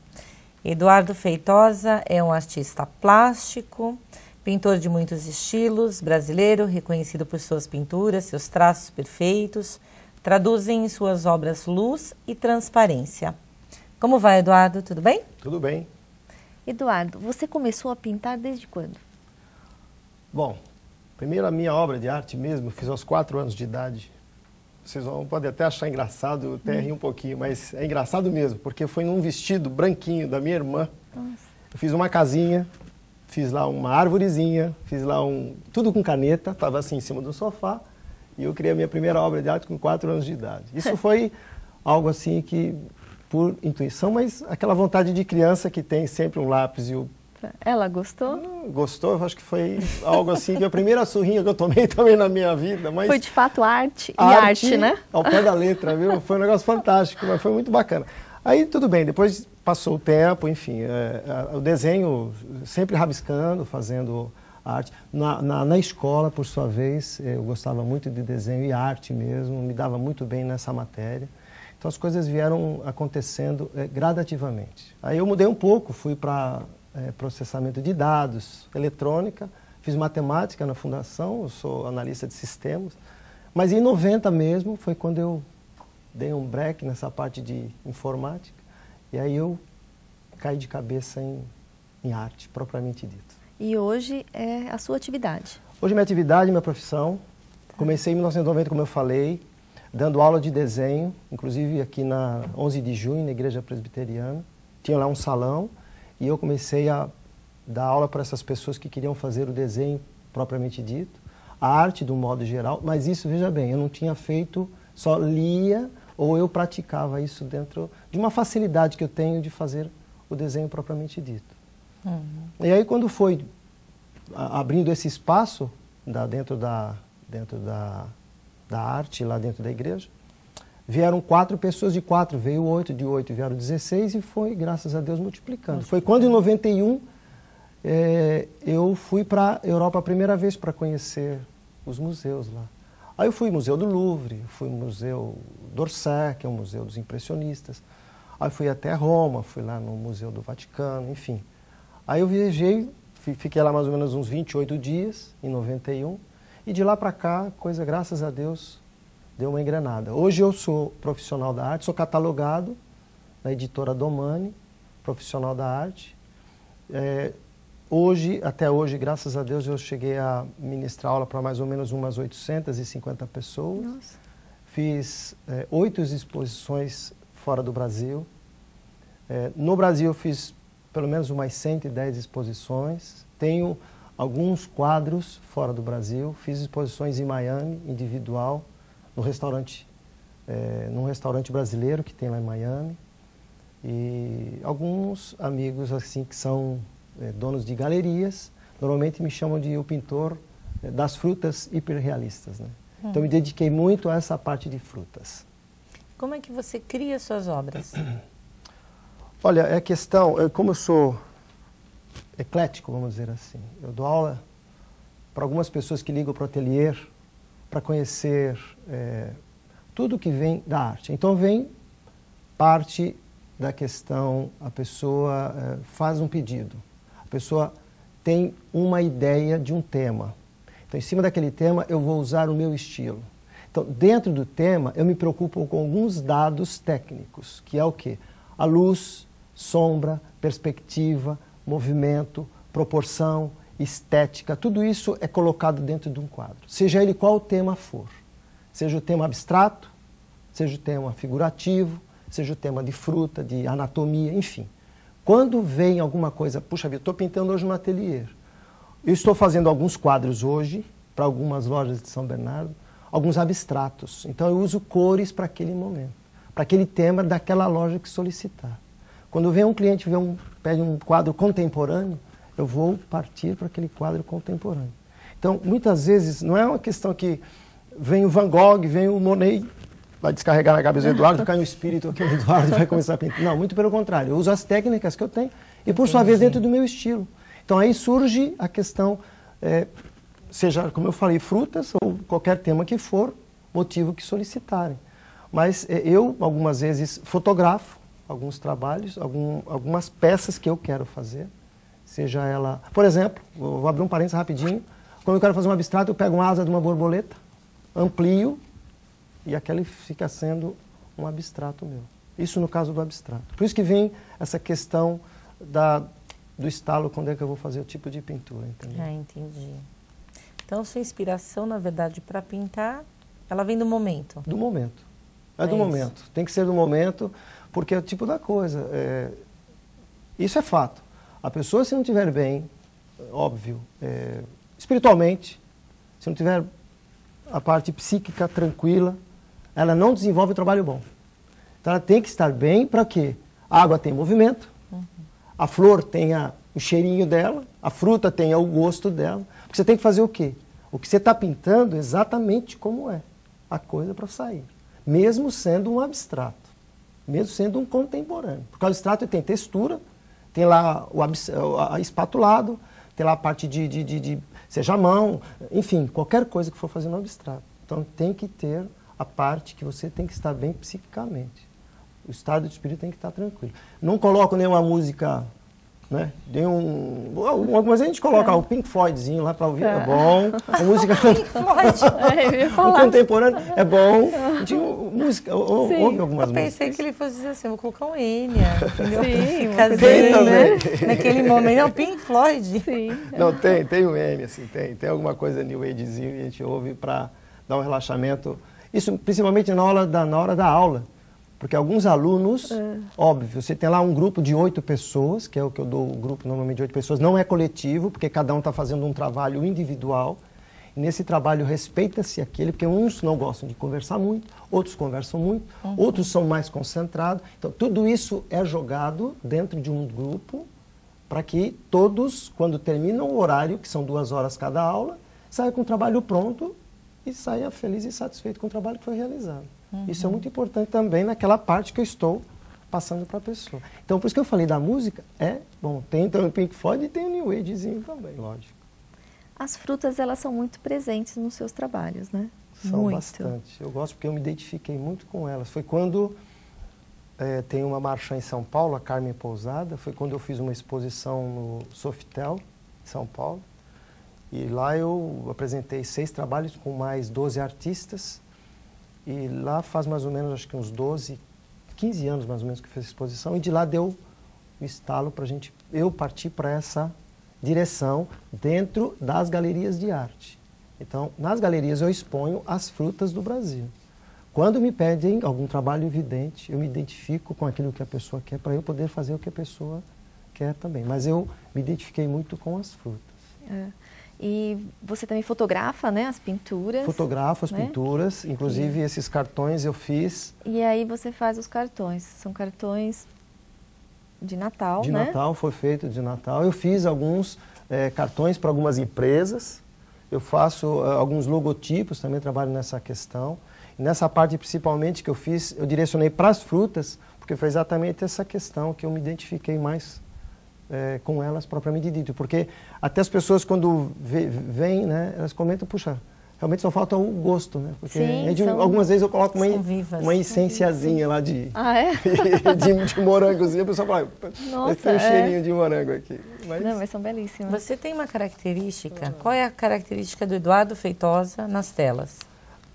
Eduardo Feitosa é um artista plástico, pintor de muitos estilos, brasileiro, reconhecido por suas pinturas, seus traços perfeitos, traduzem em suas obras luz e transparência. Como vai, Eduardo? Tudo bem? Tudo bem. Eduardo, você começou a pintar desde quando? Bom, primeiro a minha obra de arte mesmo, eu fiz aos 4 anos de idade. Vocês podem até achar engraçado, até rir um pouquinho, mas é engraçado mesmo, porque foi num vestido branquinho da minha irmã. Nossa. Eu fiz uma casinha, fiz lá uma árvorezinha, fiz lá tudo com caneta, estava assim em cima do sofá, e eu criei a minha primeira obra de arte com 4 anos de idade. Isso foi algo assim que, por intuição, mas aquela vontade de criança que tem sempre um lápis e o... Ela gostou? Gostou, eu acho que foi algo assim, que a primeira surrinha que eu tomei também na minha vida. Mas foi de fato arte, né? Ao pé da letra, viu? Foi um negócio fantástico, mas foi muito bacana. Aí tudo bem, depois passou o tempo, enfim, o desenho sempre rabiscando, fazendo arte. Na escola, por sua vez, eu gostava muito de desenho e arte mesmo, me dava muito bem nessa matéria. Então as coisas vieram acontecendo gradativamente. Aí eu mudei um pouco, fui para processamento de dados, eletrônica, fiz matemática na fundação, eu sou analista de sistemas. Mas em 90 mesmo foi quando eu dei um break nessa parte de informática e aí eu caí de cabeça em arte, propriamente dito. E hoje é a sua atividade? Hoje minha atividade, minha profissão, comecei em 1990, como eu falei, dando aula de desenho, inclusive aqui na 11 de junho, na Igreja Presbiteriana. Tinha lá um salão e eu comecei a dar aula para essas pessoas que queriam fazer o desenho propriamente dito, a arte do modo geral, mas isso, veja bem, eu não tinha feito, só lia ou eu praticava isso dentro de uma facilidade que eu tenho de fazer o desenho propriamente dito. E aí quando foi abrindo esse espaço dentro da arte, lá dentro da igreja, vieram 4 pessoas, de 4 veio 8, de 8 vieram 16 e foi, graças a Deus, multiplicando. Foi quando em 91 eu fui para a Europa a primeira vez para conhecer os museus lá. Aí eu fui ao Museu do Louvre, fui ao Museu d'Orsay, que é o Museu dos Impressionistas. Aí fui até Roma, fui lá no Museu do Vaticano, enfim. Aí eu viajei, fiquei lá mais ou menos uns 28 dias, em 91, e de lá para cá, coisa, graças a Deus, deu uma engrenada. Hoje eu sou profissional da arte, sou catalogado na editora Domani, profissional da arte. Até hoje, graças a Deus, eu cheguei a ministrar aula para mais ou menos umas 850 pessoas. Nossa. Fiz 8 exposições fora do Brasil. No Brasil eu fiz pelo menos umas 110 exposições. Tenho alguns quadros fora do Brasil. Fiz exposições em Miami, individual, num restaurante brasileiro que tem lá em Miami. E alguns amigos assim que são donos de galerias, normalmente me chamam de o pintor das frutas hiperrealistas, né? Então me dediquei muito a essa parte de frutas. Como é que você cria suas obras? Olha, é questão, como eu sou eclético, vamos dizer assim, eu dou aula para algumas pessoas que ligam para o ateliê para conhecer tudo que vem da arte. Então vem parte da questão, a pessoa faz um pedido, a pessoa tem uma ideia de um tema. Então, em cima daquele tema, eu vou usar o meu estilo. Então, dentro do tema, eu me preocupo com alguns dados técnicos, que é o quê? A luz, sombra, perspectiva, movimento, proporção, estética, tudo isso é colocado dentro de um quadro. Seja ele qual o tema for. Seja o tema abstrato, seja o tema figurativo, seja o tema de fruta, de anatomia, enfim. Quando vem alguma coisa, puxa vida, estou pintando hoje no ateliê. Eu estou fazendo alguns quadros hoje, para algumas lojas de São Bernardo, alguns abstratos. Então eu uso cores para aquele momento, para aquele tema daquela loja que solicitar. Quando vem um cliente pede um quadro contemporâneo, eu vou partir para aquele quadro contemporâneo. Então, muitas vezes, não é uma questão que vem o Van Gogh, vem o Monet, vai descarregar na cabeça do Eduardo, cai no espírito aqui do Eduardo e vai começar a pintar. Não, muito pelo contrário. Eu uso as técnicas que eu tenho e, por sua vez, dentro do meu estilo. Então, aí surge a questão, seja, como eu falei, frutas ou qualquer tema que for, motivo que solicitarem. Mas eu, algumas vezes, fotografo alguns trabalhos, algumas peças que eu quero fazer. Seja ela... Por exemplo, vou abrir um parênteses rapidinho. Quando eu quero fazer um abstrato, eu pego uma asa de uma borboleta, amplio, e aquele fica sendo um abstrato meu. Isso no caso do abstrato. Por isso que vem essa questão do estalo, quando é que eu vou fazer o tipo de pintura, entendeu? Ah, entendi. Então, sua inspiração, na verdade, para pintar, ela vem do momento? Do momento. É do momento. Tem que ser do momento, porque é o tipo da coisa. Isso é fato. A pessoa, se não estiver bem, óbvio, espiritualmente, se não tiver a parte psíquica tranquila, ela não desenvolve um trabalho bom. Então ela tem que estar bem para quê? A água tem movimento, a flor tem o cheirinho dela, a fruta tem o gosto dela. Porque você tem que fazer o quê? O que você está pintando exatamente como é a coisa para sair. Mesmo sendo um abstrato. mesmo sendo um contemporâneo. Porque o abstrato tem textura, tem lá o espatulado, tem lá a parte seja a mão, enfim, qualquer coisa que for fazer no abstrato. Então tem que ter a parte que você tem que estar bem psiquicamente. O estado de espírito tem que estar tranquilo. Não coloco nenhuma música, né? Algumas vezes a gente coloca o Pink Floydzinho lá para ouvir, é bom. A música o contemporâneo é bom. A gente ouve algumas músicas. Eu pensei que ele fosse dizer assim, vou colocar um Enya, entendeu? Sim, né? Naquele momento, é o Pink Floyd. Sim. Não, tem o Enya, assim, tem alguma coisa New Agezinho e a gente ouve para dar um relaxamento. Isso principalmente na hora da aula. Porque alguns alunos, óbvio, você tem lá um grupo de 8 pessoas, que é o que eu dou, o grupo normalmente de 8 pessoas, não é coletivo, porque cada um está fazendo um trabalho individual. E nesse trabalho respeita-se aquele, porque uns não gostam de conversar muito, outros conversam muito, outros são mais concentrados. Então, tudo isso é jogado dentro de um grupo para que todos, quando terminam o horário, que são 2 horas cada aula, saiam com o trabalho pronto e saia feliz e satisfeito com o trabalho que foi realizado. Isso é muito importante também naquela parte que eu estou passando para a pessoa. Então, por isso que eu falei da música, tem então o Pink Floyd e tem o New Agezinho também, lógico. As frutas, elas são muito presentes nos seus trabalhos, né? São muito. bastante. Eu gosto porque eu me identifiquei muito com elas. Foi quando tem uma marchand em São Paulo, a Carmen Pousada, foi quando eu fiz uma exposição no Sofitel, em São Paulo. E lá eu apresentei 6 trabalhos com mais 12 artistas. E lá faz mais ou menos, acho que uns 15 anos mais ou menos que fiz a exposição. E de lá deu o estalo para eu partir para essa direção dentro das galerias de arte. Então, nas galerias eu exponho as frutas do Brasil. Quando me pedem algum trabalho evidente, eu me identifico com aquilo que a pessoa quer para eu poder fazer o que a pessoa quer também. Mas eu me identifiquei muito com as frutas. E você também fotografa, né, as pinturas? Fotografo as pinturas, inclusive esses cartões eu fiz. E aí você faz os cartões, são cartões de Natal, né? De Natal, foi feito de Natal. Eu fiz alguns cartões para algumas empresas, eu faço alguns logotipos, também trabalho nessa questão. E nessa parte principalmente que eu fiz, eu direcionei para as frutas, porque foi exatamente essa questão que eu me identifiquei mais com elas propriamente dito, porque até as pessoas quando vêm, né, elas comentam, puxa, realmente só falta o gosto, né? Porque Sim, algumas vezes eu coloco uma essenciazinha lá de morangozinho, a pessoa fala, tem um cheirinho de morango aqui. Mas são belíssimas. Você tem uma característica, qual é a característica do Eduardo Feitosa nas telas?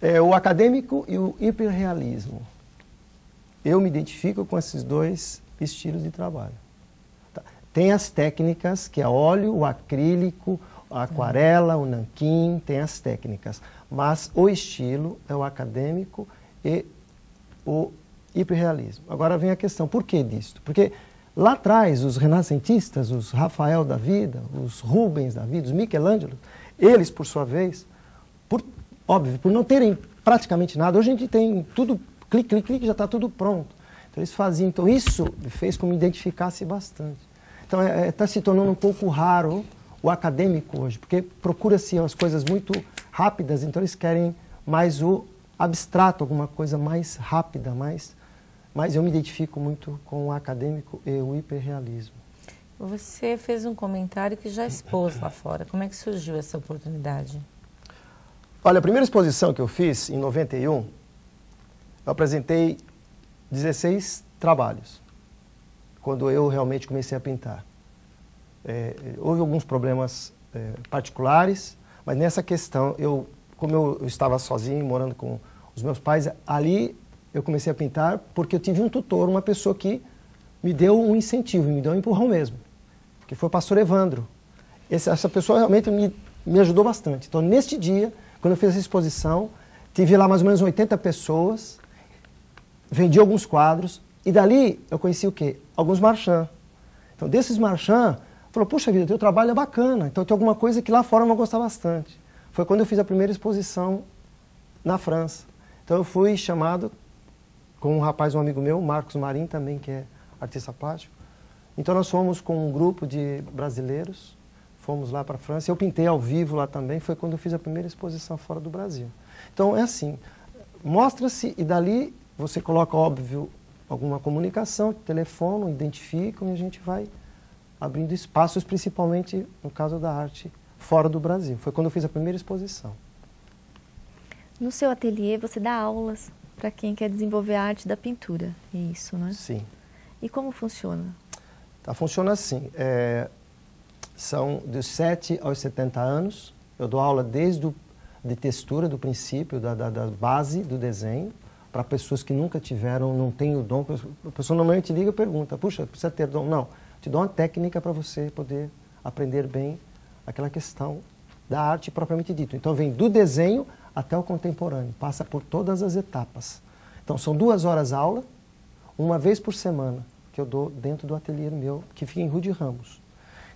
É o acadêmico e o hiperrealismo. Eu me identifico com esses 2 estilos de trabalho. Tem as técnicas, que é óleo, o acrílico, a aquarela, o nanquim, tem as técnicas. Mas o estilo é o acadêmico e o hiperrealismo. Agora vem a questão, por que disso? Porque lá atrás, os renascentistas, os Rafael da vida, os Rubens da vida, os Michelangelo, eles, por sua vez, óbvio, por não terem praticamente nada, hoje a gente tem tudo, clique, já está tudo pronto. Então eles faziam, então isso fez com que me identificasse bastante. Então, está se tornando um pouco raro o acadêmico hoje, porque procura-se as coisas muito rápidas, então eles querem mais o abstrato, alguma coisa mais rápida, mas eu me identifico muito com o acadêmico e o hiperrealismo. Você fez um comentário que já expôs lá fora. Como é que surgiu essa oportunidade? Olha, a primeira exposição que eu fiz, em 91, eu apresentei 16 trabalhos, quando eu realmente comecei a pintar. Houve alguns problemas particulares, mas nessa questão, como eu estava sozinho, morando com os meus pais, ali eu comecei a pintar porque eu tive um tutor, uma pessoa que me deu um incentivo, me deu um empurrão mesmo, que foi o pastor Evandro. Essa pessoa realmente me ajudou bastante. Então, neste dia, quando eu fiz essa exposição, tive lá mais ou menos 80 pessoas, vendi alguns quadros, e dali eu conheci o quê? Alguns marchands. Então, desses marchands, falou, puxa vida, teu trabalho é bacana, então tem alguma coisa que lá fora eu vou gostar bastante. Foi quando eu fiz a primeira exposição na França. Então, eu fui chamado com um rapaz, um amigo meu, Marcos Marim, também, que é artista plástico. Então, nós fomos com um grupo de brasileiros, fomos lá para a França. Eu pintei ao vivo lá também, foi quando eu fiz a primeira exposição fora do Brasil. Então, é assim, mostra-se e dali você coloca, óbvio, alguma comunicação, telefonam, identificam e a gente vai abrindo espaços, principalmente no caso da arte fora do Brasil. Foi quando eu fiz a primeira exposição. No seu ateliê você dá aulas para quem quer desenvolver a arte da pintura, é isso, né? Sim. E como funciona? Tá, funciona assim, são dos 7 aos 70 anos, eu dou aula desde de textura, do princípio, da base do desenho, para pessoas que nunca tiveram, não têm o dom. A pessoa normalmente liga e pergunta, puxa, precisa ter dom? Não, te dou uma técnica para você poder aprender bem aquela questão da arte propriamente dito. Então vem do desenho até o contemporâneo, passa por todas as etapas. Então são 2 horas aula, uma vez por semana, que eu dou dentro do ateliê meu, que fica em Rua de Ramos.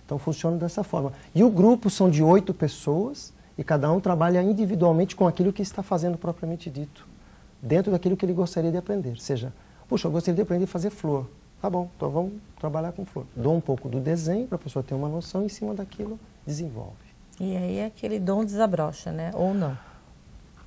Então funciona dessa forma. E o grupo são de 8 pessoas, e cada um trabalha individualmente com aquilo que está fazendo propriamente dito, dentro daquilo que ele gostaria de aprender. Seja, puxa, eu gostaria de aprender a fazer flor. Tá bom, então vamos trabalhar com flor. Dou um pouco do desenho para a pessoa ter uma noção, e em cima daquilo desenvolve. E aí aquele dom desabrocha, né? Ou não?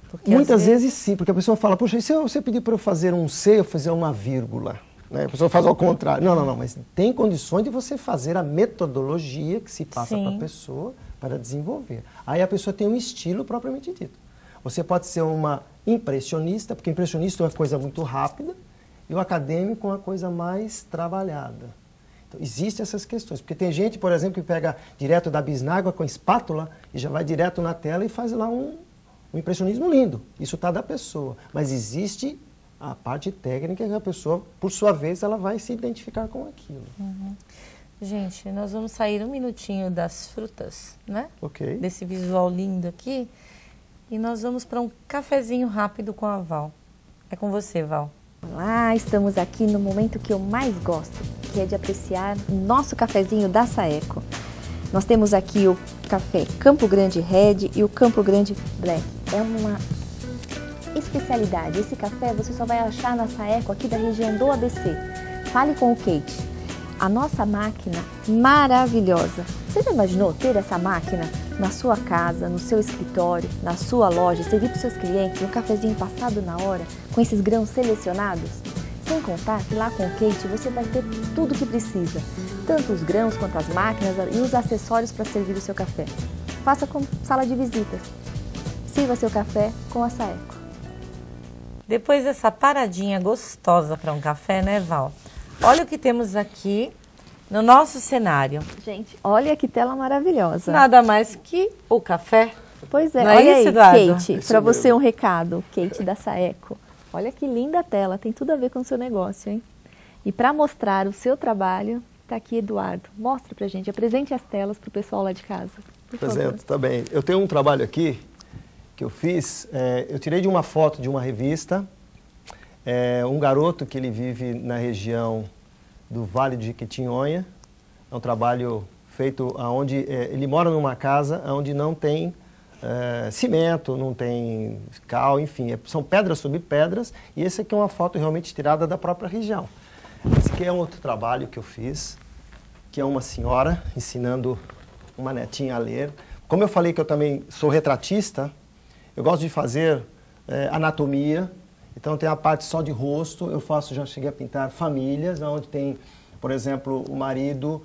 Porque muitas vezes sim, porque a pessoa fala, puxa, e se você pedir para eu fazer um C, eu fazer uma vírgula? Né? A pessoa faz ao contrário. Não, mas tem condições de você fazer a metodologia que se passa para a pessoa para desenvolver. Aí a pessoa tem um estilo propriamente dito. Você pode ser uma impressionista, porque impressionista é uma coisa muito rápida, e o acadêmico é uma coisa mais trabalhada. Então, existem essas questões, porque tem gente, por exemplo, que pega direto da bisnágua com a espátula e já vai direto na tela e faz lá um impressionismo lindo. Isso está da pessoa. Mas existe a parte técnica que a pessoa, por sua vez, ela vai se identificar com aquilo. Gente, nós vamos sair um minutinho das frutas, né? Ok. Desse visual lindo aqui. E nós vamos para um cafezinho rápido com a Val. É com você, Val. Olá, estamos aqui no momento que eu mais gosto, que é de apreciar o nosso cafezinho da Saeco. Nós temos aqui o café Campo Grande Red e o Campo Grande Black. É uma especialidade. Esse café você só vai achar na Saeco aqui da região do ABC. Fale com o Kate. A nossa máquina maravilhosa. Você já imaginou ter essa máquina na sua casa, no seu escritório, na sua loja, servir para os seus clientes um cafezinho passado na hora, com esses grãos selecionados? Sem contar que lá com o Kate você vai ter tudo o que precisa, tanto os grãos quanto as máquinas e os acessórios para servir o seu café. Faça como sala de visitas. Sirva seu café com a Saeco. Depois dessa paradinha gostosa para um café, né, Val? Olha o que temos aqui no nosso cenário. Gente, olha que tela maravilhosa. Nada mais que o café. Pois é, não olha é isso, aí, Eduardo? Kate, para você um recado, Kate da Saeco. Olha que linda a tela, tem tudo a ver com o seu negócio, hein? E para mostrar o seu trabalho, está aqui Eduardo. Mostra pra gente, apresente as telas para o pessoal lá de casa. Apresento, tá bem. Eu tenho um trabalho aqui que eu fiz, eu tirei de uma foto de uma revista, um garoto que ele vive na região do Vale de Jequitinhonha. É um trabalho feito onde ele mora numa casa onde não tem cimento, não tem cal, enfim, são pedras sobre pedras, e esse aqui é uma foto realmente tirada da própria região. Esse aqui é um outro trabalho que eu fiz, que é uma senhora ensinando uma netinha a ler. Como eu falei que eu também sou retratista, eu gosto de fazer anatomia. Então tem a parte só de rosto, já cheguei a pintar famílias, onde tem, por exemplo, o marido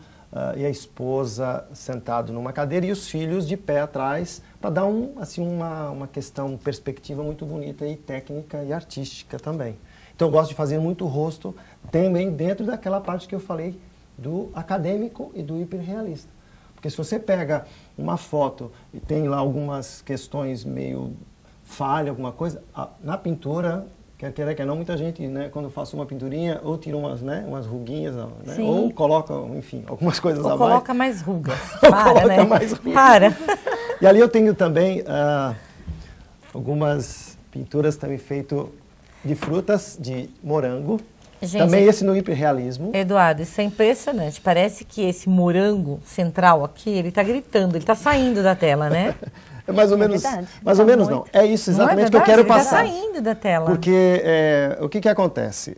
e a esposa sentados numa cadeira e os filhos de pé atrás, para dar uma questão, perspectiva muito bonita e técnica e artística também. Então eu gosto de fazer muito rosto também dentro daquela parte que eu falei do acadêmico e do hiperrealista. Porque se você pega uma foto e tem lá algumas questões meio falha, alguma coisa, na pintura, quer queira, quer não, muita gente, né, quando eu faço uma pinturinha, ou tira umas ruguinhas, né, ou coloca, enfim, algumas coisas a mais. Coloca mais rugas. Para, né? Mais rugas. Para. E ali eu tenho também algumas pinturas também feitas de frutas, de morango. Gente, também esse no hiperrealismo. Eduardo, isso é impressionante. Parece que esse morango central aqui, ele está gritando, ele está saindo da tela, né? É mais ou menos, mais ou menos não. É isso exatamente que eu quero passar. Ele está saindo da tela. Porque o que acontece?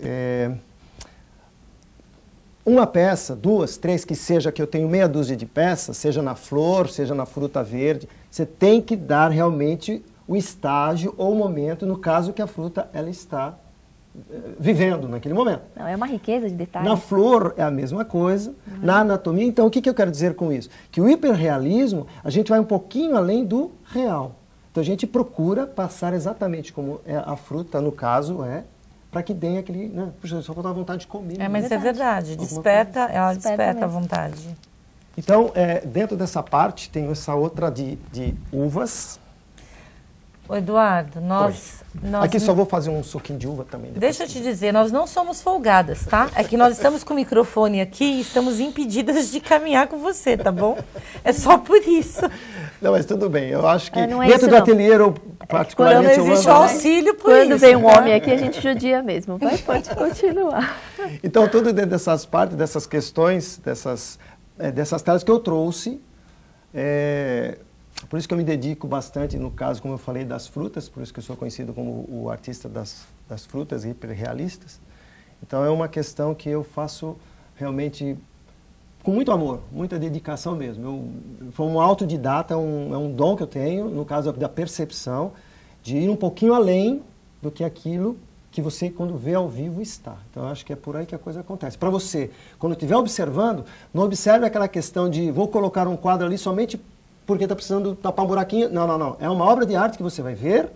Uma peça, 2, 3, que seja, que eu tenho meia dúzia de peças, seja na flor, seja na fruta verde, você tem que dar realmente o estágio ou o momento, no caso que a fruta ela está vivendo naquele momento. Não, é uma riqueza de detalhes. Na flor é a mesma coisa, na anatomia. Então, o que eu quero dizer com isso? Que o hiperrealismo, a gente vai um pouquinho além do real. Então, a gente procura passar exatamente como é a fruta, no caso, para que dê aquele... Né? Puxa, só falta a vontade de comer. Mas é verdade, ela desperta a vontade. Então, dentro dessa parte, tem essa outra de uvas. Ô Eduardo, nós aqui só vou fazer um suquinho de uva também. Deixa eu te dizer, nós não somos folgadas, tá? É que nós estamos com o microfone aqui e estamos impedidas de caminhar com você, tá bom? É só por isso. Não, mas tudo bem. Eu acho que não é dentro isso, do ateliê, eu particularmente... Quando não existe o auxílio por Quando isso. vem um homem aqui, a gente judia mesmo. Mas pode continuar. Então, tudo dentro dessas partes, dessas questões, dessas telas que eu trouxe, por isso que eu me dedico bastante, no caso, como eu falei, das frutas, por isso que eu sou conhecido como o artista das frutas hiperrealistas. Então, é uma questão que eu faço realmente com muito amor, muita dedicação mesmo. Eu sou um autodidata, é um dom que eu tenho, no caso da percepção, de ir um pouquinho além do que aquilo que você, quando vê ao vivo, está. Então, eu acho que é por aí que a coisa acontece. Para você, quando estiver observando, não observe aquela questão de vou colocar um quadro ali somente porque está precisando tapar um buraquinho. Não, não, não. É uma obra de arte que você vai ver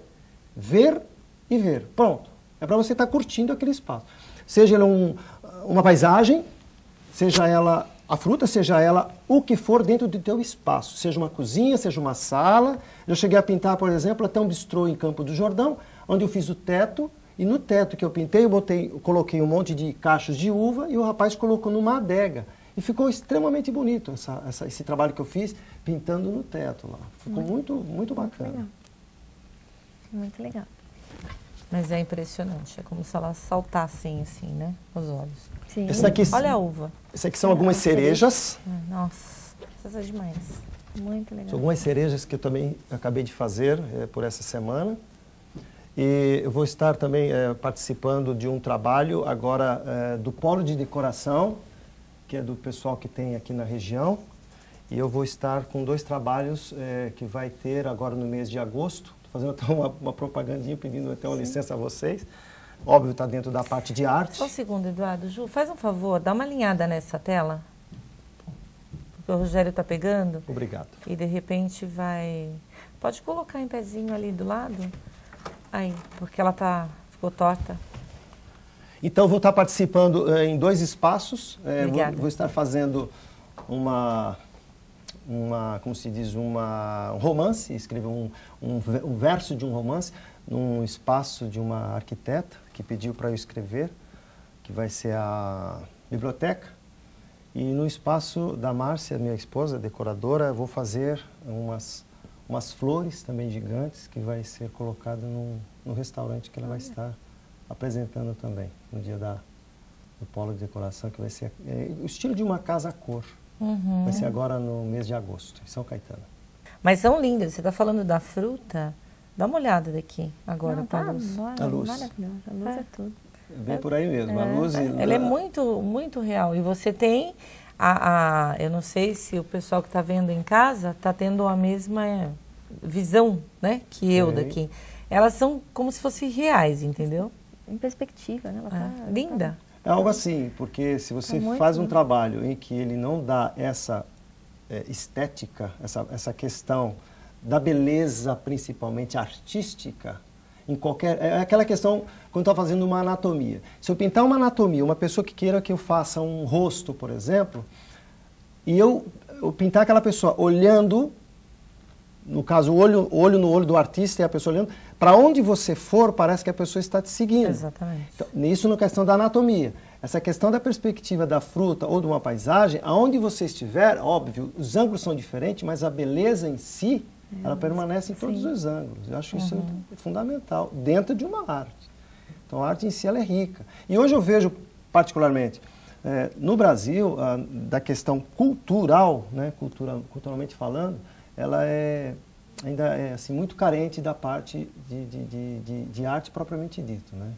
e ver. Pronto. É para você estar curtindo aquele espaço. Seja ela uma paisagem, seja ela a fruta, seja ela o que for dentro do teu espaço. Seja uma cozinha, seja uma sala. Eu cheguei a pintar, por exemplo, até um bistrô em Campo do Jordão, onde eu fiz o teto. E no teto que eu pintei, eu coloquei um monte de cachos de uva e o rapaz colocou numa adega. E ficou extremamente bonito esse trabalho que eu fiz pintando no teto lá. Ficou muito bacana. Legal. Muito legal. Mas é impressionante, é como se ela saltassem assim, né? Os olhos. Sim. Olha a uva. Esse aqui são algumas cerejas. Nossa, precisa demais. Muito legal. São algumas cerejas que eu também acabei de fazer por essa semana. E eu vou estar também participando de um trabalho agora do Polo de Decoração, que é do pessoal que tem aqui na região. E eu vou estar com 2 trabalhos que vai ter agora no mês de agosto. Estou fazendo até uma propagandinha, pedindo até uma licença a vocês. Óbvio, está dentro da parte de arte. Só um segundo, Eduardo. Ju, faz um favor, dá uma alinhada nessa tela. Porque o Rogério está pegando. Obrigado. E de repente vai... Pode colocar em pezinho ali do lado? Aí, porque ela ficou torta. Então, vou estar participando em 2 espaços. Vou estar fazendo como se diz, um romance, escrever um verso de um romance num espaço de uma arquiteta que pediu para eu escrever, que vai ser a biblioteca. E no espaço da Márcia, minha esposa, decoradora, vou fazer umas flores também gigantes que vai ser colocada no restaurante que ela vai estar apresentando também, no dia do Polo de Decoração, que vai ser o estilo de uma casa-cor. Vai ser agora no mês de agosto, em São Caetano. Mas são lindas. Você está falando da fruta? Dá uma olhada daqui agora com a luz. A luz. Maravilhosa. A luz é tudo. Bem por aí mesmo. A luz ela é muito, muito real. E você tem eu não sei se o pessoal que está vendo em casa está tendo a mesma visão, né, que eu daqui. Elas são como se fossem reais, entendeu? Em perspectiva, né? Ela linda. É algo assim, porque se você faz um trabalho em que ele não dá essa estética, essa questão da beleza, principalmente artística, em qualquer... É aquela questão, quando está fazendo uma anatomia. Se eu pintar uma anatomia, uma pessoa que queira que eu faça um rosto, por exemplo, e eu pintar aquela pessoa olhando, no caso, o olho no olho do artista e a pessoa olhando, para onde você for, parece que a pessoa está te seguindo. Exatamente. Então, isso na questão da anatomia. Essa questão da perspectiva da fruta ou de uma paisagem, aonde você estiver, óbvio, os ângulos são diferentes, mas a beleza em si, ela permanece em todos os ângulos. Eu acho isso fundamental, dentro de uma arte. Então, a arte em si, ela é rica. E hoje eu vejo, particularmente, no Brasil, da questão cultural, né, culturalmente falando, ela ainda é assim, muito carente da parte de arte propriamente dito, né?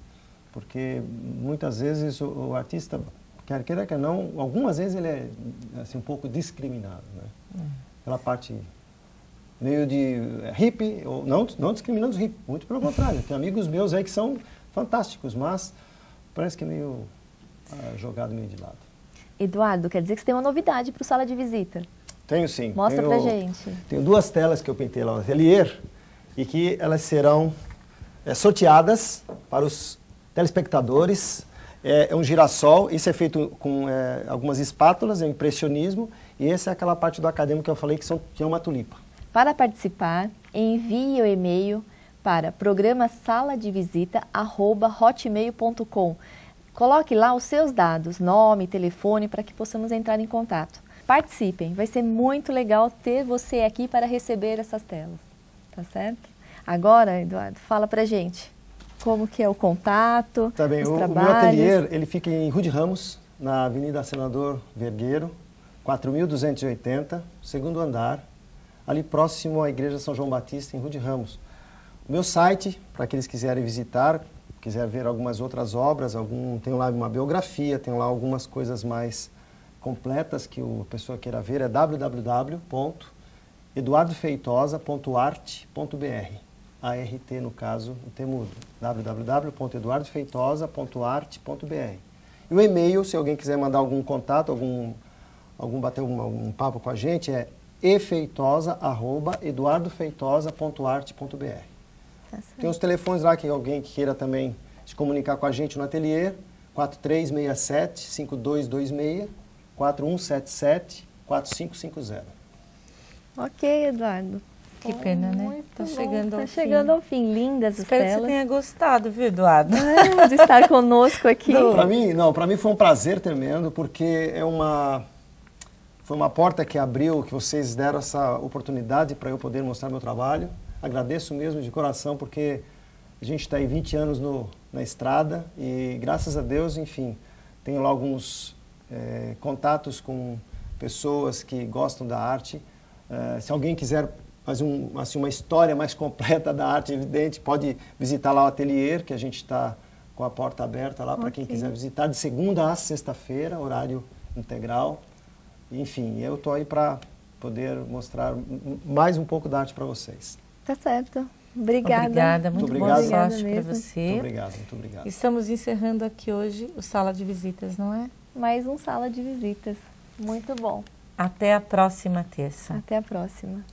Porque muitas vezes o artista, quer queira, quer não, algumas vezes ele é assim, um pouco discriminado, né? Pela parte meio de hippie, ou não discriminando os hippies, muito pelo contrário. Tem amigos meus aí que são fantásticos, mas parece que meio jogado meio de lado. Eduardo, quer dizer que você tem uma novidade para o Sala de Visita. Tenho sim. Mostra pra gente. Tenho 2 telas que eu pintei lá no ateliê e que elas serão sorteadas para os telespectadores. É um girassol, isso é feito com algumas espátulas, é um impressionismo, e essa é aquela parte do acadêmico que eu falei que é uma tulipa. Para participar, envie o e-mail para programaSalaDeVisita@hotmail.com. Coloque lá os seus dados, nome, telefone, para que possamos entrar em contato. Participem, vai ser muito legal ter você aqui para receber essas telas, tá certo? Agora, Eduardo, fala pra gente como que é o contato, tá bem. os o trabalhos. meu ateliê, ele fica em Rude Ramos, na Avenida Senador Vergueiro, 4.280, segundo andar, ali próximo à Igreja São João Batista, em Rude Ramos. O meu site, para aqueles que quiserem visitar, quiser ver algumas outras obras, tem lá uma biografia, tem lá algumas coisas mais completas que a pessoa queira ver, é www.eduardofeitosa.arte.br. ART no caso, o T mudo. www.eduardofeitosa.arte.br. E o e-mail, se alguém quiser mandar algum contato, bater um papo com a gente, é efeitosa@eduardofeitosa.arte.br. Tem os telefones lá que alguém que queira também se comunicar com a gente no ateliê, 4367-5226, 4177-4550. Ok, Eduardo. Que pena, né? Muito Tá bom. chegando ao Tá fim. chegando ao fim. Lindas as Espero que telas. você tenha gostado, viu, Eduardo? De estar conosco aqui. Para mim foi um prazer tremendo, porque foi uma porta que abriu, que vocês deram essa oportunidade para eu poder mostrar meu trabalho. Agradeço mesmo de coração, porque a gente está aí 20 anos na estrada e, graças a Deus, enfim, tenho lá alguns contatos com pessoas que gostam da arte. Se alguém quiser fazer uma história mais completa da arte, evidente, pode visitar lá o ateliê, que a gente está com a porta aberta lá para quem quiser visitar, de segunda a sexta-feira, horário integral. Enfim, eu estou aí para poder mostrar mais um pouco da arte para vocês. Tá certo. Obrigada. Obrigada, muito boa sorte para você. Muito obrigado, muito obrigado. Estamos encerrando aqui hoje o Sala de Visitas, não é? Mais um Sala de Visitas. Muito bom. Até a próxima terça. Até a próxima.